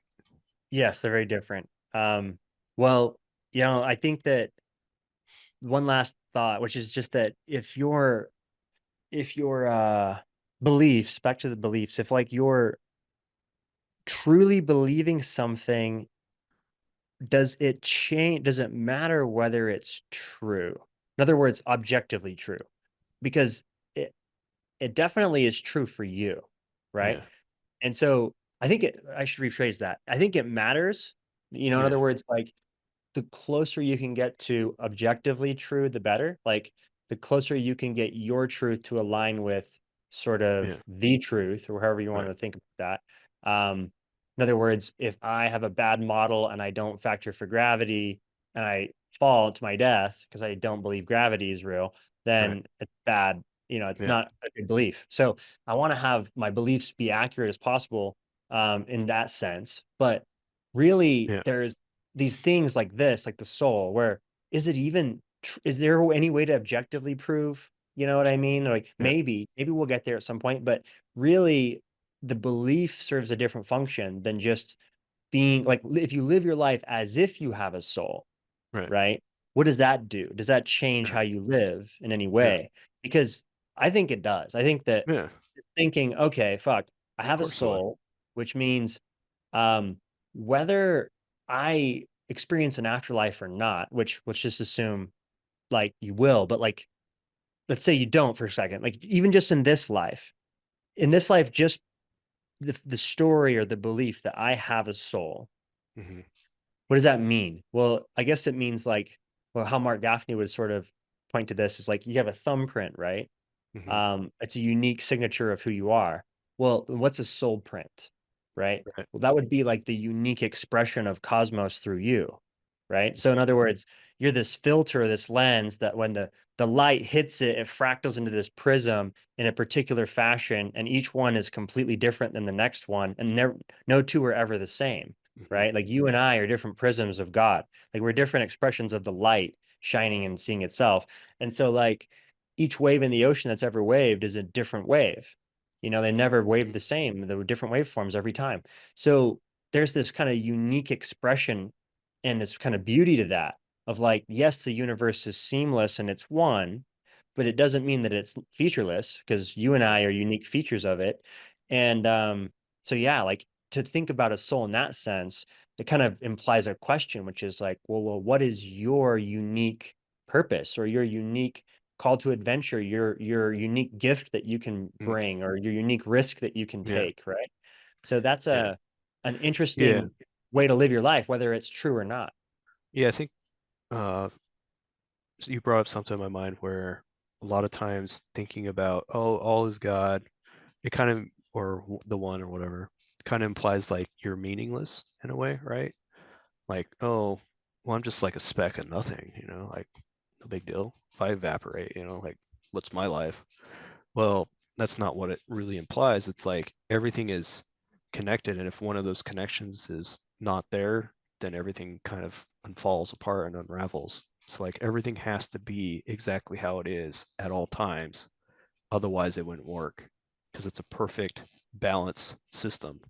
Yes, they're very different. Well, I think that one last thought, which is just that if your beliefs, back to the beliefs, if like you're truly believing something, does it matter whether it's true? In other words, objectively true. Because it it definitely is true for you, right? Yeah. And so I should rephrase that. I think it matters. In Yeah. other words, like, the closer you can get to objectively true, the better. Like the closer you can get your truth to align with sort of Yeah. the truth, or however you want Right. to think about that. In other words, if I have a bad model and I don't factor for gravity and I fall to my death because I don't believe gravity is real, Right. then it's bad. It's Yeah. not a good belief. So I want to have my beliefs be accurate as possible in that sense. But really, Yeah. there's these things like this, like the soul, where is there any way to objectively prove? You know what I mean? Like Yeah. maybe we'll get there at some point, but really the belief serves a different function than just being like if you live your life as if you have a soul, Right. right? What does that do? Does that change Yeah. how you live in any Yeah. way? Because I think it does. I think that Yeah. thinking, okay, fuck, I Of have a course it would. soul, which means um, whether I experience an afterlife or not, which let's just assume like you will, but like let's say you don't for a second, like even just in this life, just the story or the belief that I have a soul, Hmm. what does that mean? Well, I guess it means like, well, how Mark Gaffney would sort of point to this is like you have a thumbprint, right? Hmm. It's a unique signature of who you are. Well, what's a soul print, right? Right. Well, that would be like the unique expression of cosmos through you, right? So in other words, you're this filter, this lens that when the light hits it, it fractals into this prism in a particular fashion, and each one is completely different than the next one, and never, no two are ever the same, Hmm. right? Like you and I are different prisms of God. Like we're different expressions of the light shining and seeing itself. And so like each wave in the ocean that's ever waved is a different wave. They never wave Hmm. the same. There were different waveforms every time. So there's this kind of unique expression and this kind of beauty to that of like, yes, the universe is seamless and it's one, but it doesn't mean that it's featureless because you and I are unique features of it. And so yeah, like to think about a soul in that sense, it kind of implies a question, which is like, well, what is your unique purpose or your unique call to adventure, your unique gift that you can Hmm. bring or your unique risk that you can Yeah. take, right? So that's Yeah. an Yeah. interesting way to live your life, whether it's true or not. Yeah. I think uh so you brought up something in my mind where a lot of times thinking about, oh, all is God, it kind of, or the one or whatever, kind of implies like you're meaningless in a way, right? Like, oh, well, I'm just like a speck of nothing, like no big deal. If I evaporate, like what's my life? Well, that's not what it really implies. It's like everything is connected, and if one of those connections is not there, then everything kind of falls apart and unravels. So like everything has to be exactly how it is at all times. Otherwise, it wouldn't work because it's a perfect balance system.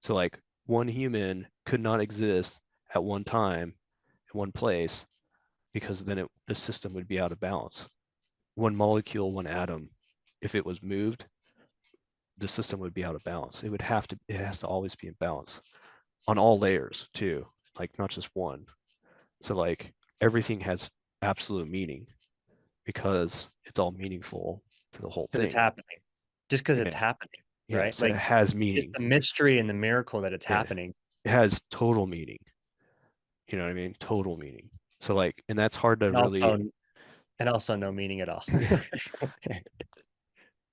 So like one human could not exist at one time in one place because then the system would be out of balance. One molecule, one atom, if it was moved, the system would be out of balance. It has to always be in balance on all layers too, like not just one. So like everything has absolute meaning because it's all meaningful to the whole Because it's thing. happening, just because it's Yeah. happening, Yeah. right? So it Like has just meaning. the mystery and the miracle that it's Yeah. happening, It has total meaning. You know what I mean? Total meaning. So like, and that's hard to and really, also no meaning at all.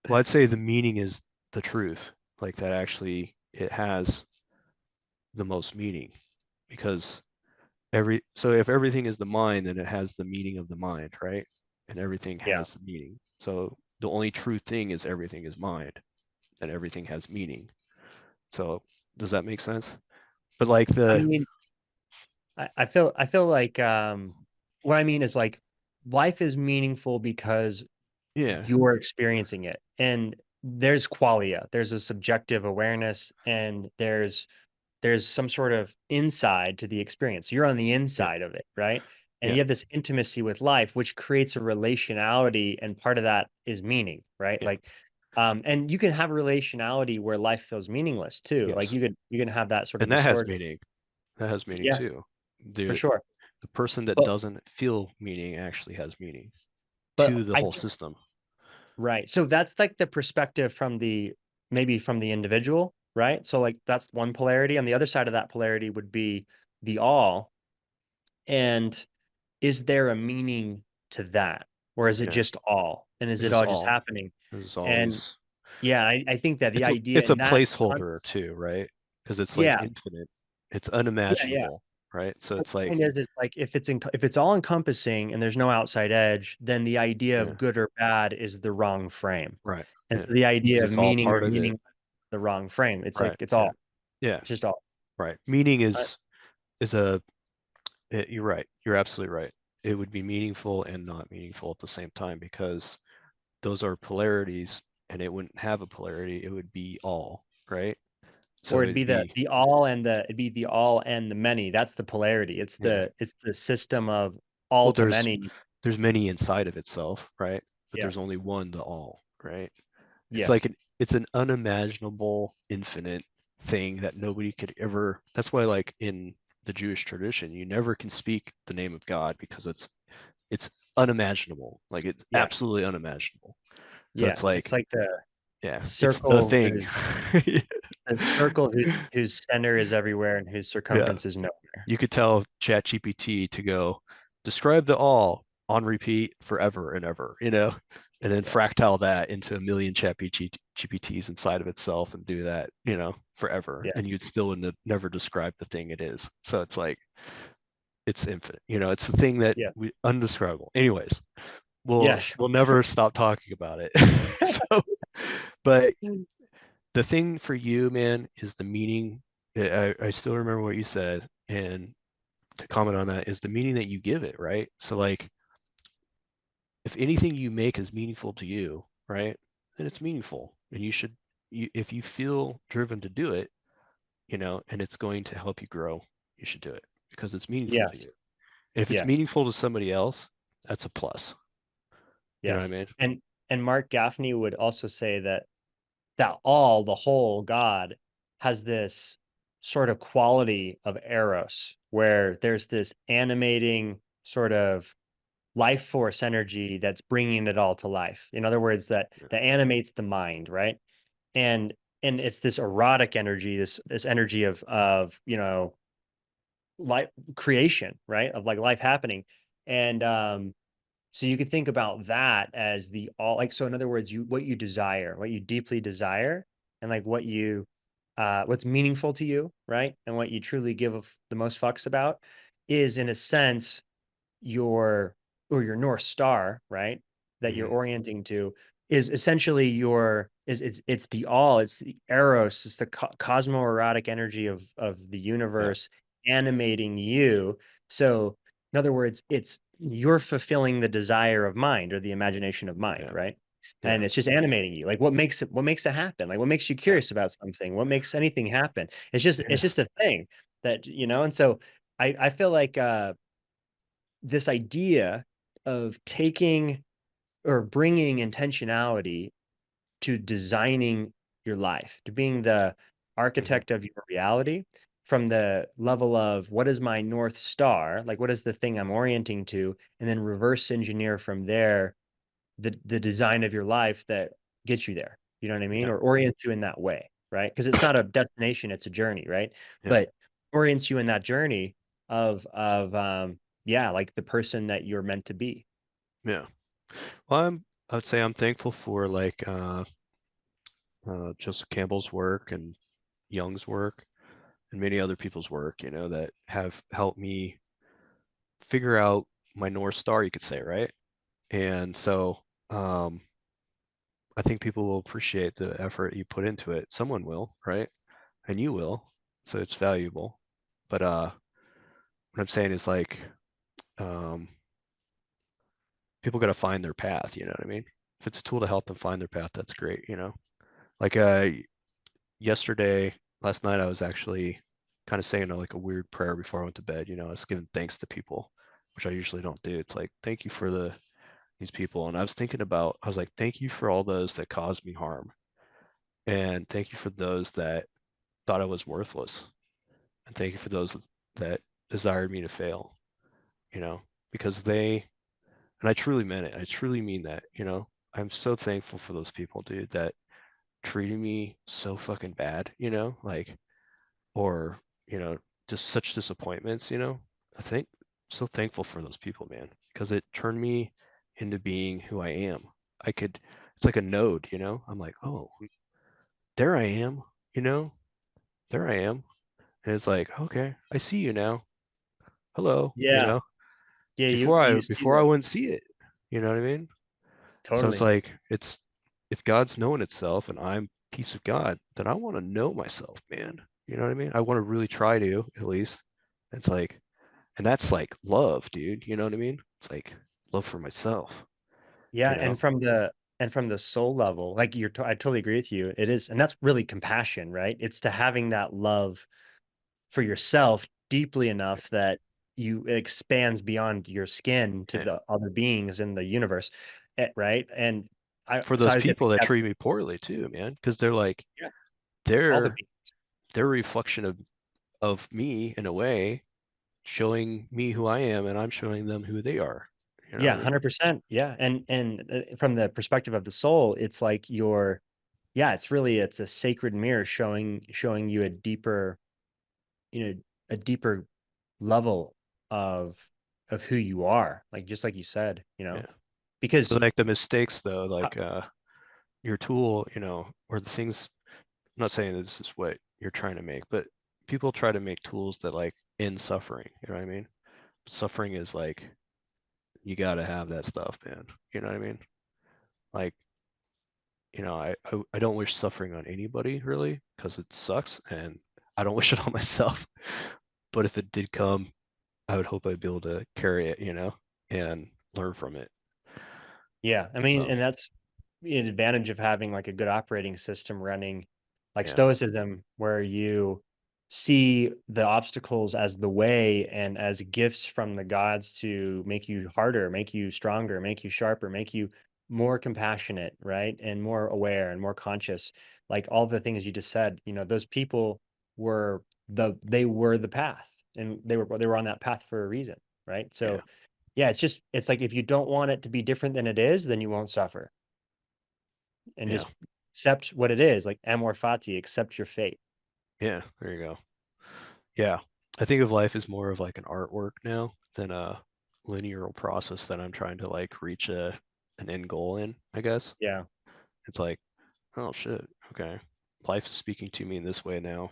well, I'd say the meaning is the truth. Like that actually it has the most meaning because so if everything is the mind, then it has the meaning of the mind, right? And everything Yeah. has the meaning. So the only true thing is everything is mind and everything has meaning. So does that make sense? But like I the, mean, I feel like what I mean is like life is meaningful because yeah, you're experiencing it. And there's qualia, there's a subjective awareness, and there's some sort of inside to the experience. You're on the yeah, inside of it, right? And yeah, you have this intimacy with life, which creates a relationality, and part of that is meaning, right? yeah, Like, and you can have a relationality where life feels meaningless too. Like yes. you can have that sort of And that has distortion. meaning. That has meaning Yeah, too. for The sure. the person that But doesn't feel meaning actually has meaning but to the I whole think system. right. So that's like the perspective from the maybe from the individual, right? So like that's one polarity. On the other side of that polarity would be the all, And is there a meaning to that? Or is it Yeah. just all? And is It's it just all just all. happening? This is And always yeah, I think that the idea it's a in that placeholder too, right? Because it's like yeah, infinite. It's yeah. unimaginable, right? So The it's like, point is like if it's all encompassing and there's no outside edge, then the idea yeah, of good or bad is the wrong frame. right. And Yeah. so the Because idea of it's all meaning or part of it. meaning the wrong frame. It's like Right. it's Yeah. all. Yeah. It's just all. Right. Meaning Uh, is a you're right. You're absolutely right. It would be meaningful and not meaningful at the same time because those are polarities and it wouldn't have a polarity. It would be all, right? So or it'd it'd be the be, the all and the it'd be the all and the many. That's the polarity. yeah. It's the system of all Well, to many. there's many inside of itself, right? But Yeah. there's only one to all, right? It's like Yes. it's an unimaginable, infinite thing that nobody could ever. That's why, like in the Jewish tradition, you never can speak the name of God because it's unimaginable. Like it's Yeah. absolutely unimaginable. So Yeah. it's It's like, like yeah, it's the circle thing. whose the circle whose center is everywhere and whose Yeah. circumference is nowhere. You could tell ChatGPT to go describe the all on repeat forever and ever, and then Yeah. fractal that into a million ChatGPTs inside of itself and do that, forever. Yeah. And you'd still never describe the thing it is. So it's like, it's infinite. It's the thing that Yeah. we undescribable. Anyways, we'll Yes. we'll never stop talking about it. So, but the thing for you, man, is the meaning. I still remember what you said, and to comment on that is the meaning that you give it, right? So like if anything you make is meaningful to you, right? Then it's meaningful. And if you feel driven to do it, and it's going to help you grow, you should do it because it's meaningful to Yes. you. And if it's Yes. meaningful to somebody else, that's a plus. You know what I Yes. mean? And Mark Gaffney would also say that all, the whole God has this sort of quality of eros, where there's this animating sort of life force energy that's bringing it all to life. In other words, Yeah. that animates the mind, right? And it's this erotic energy, this energy of life creation, right? Of like life happening. And so you could think about that as the all, like, so in other words, what you desire, what you deeply desire, and like what's meaningful to you, right? And what you truly give the most fucks about is in a sense your your North Star, right? That you're Mm-hmm. orienting to is essentially it's the all, it's the eros, it's the cosmoerotic energy of the Yeah. universe animating you. So in other words, it's you're fulfilling the desire of mind or the imagination of mind, Yeah. right? Yeah. And it's just animating you. Like what makes it happen? Like what makes you Yeah. curious about something? What makes anything happen? It's Yeah. just a thing that, and so I feel like this idea of taking or bringing intentionality to designing your life, to being the Mm-hmm. architect of your reality from the level of what is my North Star, like what is the thing I'm orienting to, and then reverse engineer from there the design of your life that gets you there. You know what I mean? Yeah. Or orients you in that way, right? Because it's not a destination, it's a journey, right? Yeah. But orients you in that journey of yeah, like the person that you're meant to be. Yeah. Well, I would say I'm thankful for like Joseph Campbell's work and Young's work and many other people's work, that have helped me figure out my North Star, you could say, right? And so I think people will appreciate the effort you put into it. Someone will, right? And you will. So it's valuable. But what I'm saying is like um, people got to find their path, you know what I mean? If it's a tool to help them find their path, that's great. Like yesterday, last night, I was actually kind of saying like a weird prayer before I went to bed. I was giving thanks to people, which I usually don't do. It's like, thank you for these people. And I was like, thank you for all those that caused me harm. And thank you for those that thought I was worthless. And thank you for those that desired me to fail, you know, because and I truly meant it. I truly mean that. I'm so thankful for those people, dude, that treated me so fucking bad, like, or, just such disappointments. I think so thankful for those people, man, because it turned me into being who I am. It's like a node, you know? I'm like, oh, there I am, you know? There I am. And it's like, okay, I see you now. Hello, you Yeah. know? Yeah, you see Before I that. wouldn't see it. You know what I mean? So it's Totally. like it's if God's knowing itself and I'm piece of God, then I want to know myself, man. You know what I mean? I want to really try to, at least. It's like, and that's like love, dude. You know what I mean? It's like love for myself, Yeah, you know? and from the soul level, like I totally agree with you. It is, and that's really compassion, right? It's to having that love for yourself deeply enough that it expands beyond your skin to Yeah. the other beings in the universe, right? And For so I those was gonna people that think that, treat me poorly too, man, because they're like yeah, all the they're beings. they're a reflection of me in a way, showing me who I am and I'm showing them who they are. You know what Yeah, I mean? 100%. Yeah, and from the perspective of the soul, it's like yeah, it's a sacred mirror showing you a deeper, you know, a deeper level of who you are, like just like you said, Yeah. because But like the mistakes though, uh, like your tool, or the things, I'm not saying this is what you're trying to make, but people try to make tools that like end suffering. You know what I mean? Suffering is like you gotta have that stuff, man. You know what I mean? Like, I don't wish suffering on anybody really, because it sucks, and I don't wish it on myself. But if it did come, I would hope I'd be able to carry it, and learn from it. yeah, I mean, So and that's an advantage of having like a good operating system running, like yeah, stoicism, where you see the obstacles as the way and as gifts from the gods to make you harder, make you stronger, make you sharper, make you more compassionate, right? And more aware and more conscious. Like all the things you just said, those people they were the path, and they were on that path for a reason, right? yeah, So yeah, it's like if you don't want it to be different than it is, then you won't suffer. And yeah, just accept what it is, like amor fati, accept your fate. yeah. There you go. Yeah, I think of life as more of like an artwork now than a linear process that I'm trying to like reach an end goal in, I guess. Yeah. It's like, oh shit, okay. Life is speaking to me in this way now.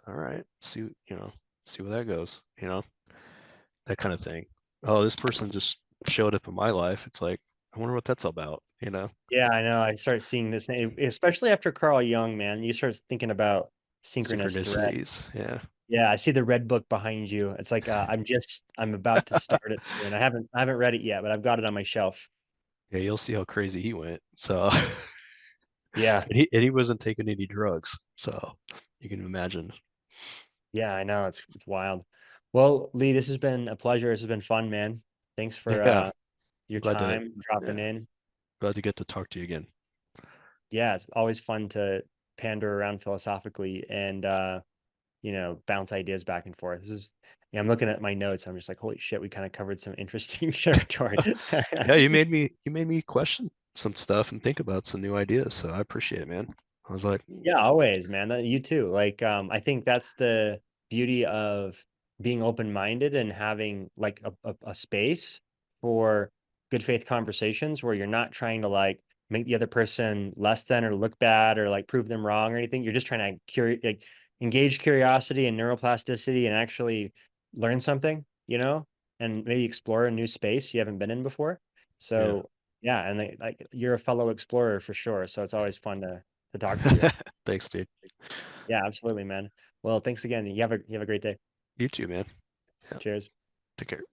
All right, see where that goes, that kind of thing. Oh, this person just showed up in my life. It's like, I wonder what that's about. Yeah, I know. I start seeing this, especially after Carl Jung, man. You start thinking about synchronous thread. Synchronicities. Yeah. Yeah, I see the red book behind you. It's like I'm about to start it soon. I haven't read it yet, but I've got it on my shelf. Yeah, you'll see how crazy he went. So, Yeah. and he wasn't taking any drugs. So you can imagine. Yeah, I know. It's wild. Well, Lee, this has been a pleasure. This has been fun, man. Thanks for Yeah. your Glad to, time dropping yeah, in. glad to get to talk to you again. Yeah, it's always fun to pander around philosophically and bounce ideas back and forth. Yeah, I'm looking at my notes. I'm just like, holy shit, we kind of covered some interesting territory. Yeah, you made me question some stuff and think about some new ideas. So I appreciate it, man. I was like, Yeah, always, man. You too. Like, I think that's the beauty of being open-minded and having like a space for good faith conversations where you're not trying to like make the other person less than or look bad or like prove them wrong or anything. You're just trying to engage curiosity and neuroplasticity and actually learn something, and maybe explore a new space you haven't been in before. yeah. So yeah, and like you're a fellow explorer for sure. So it's always fun to talk to you. Thanks, dude. Yeah, absolutely, man. Well, thanks again. You have a great day. You too, man. Yeah. Cheers. Take care.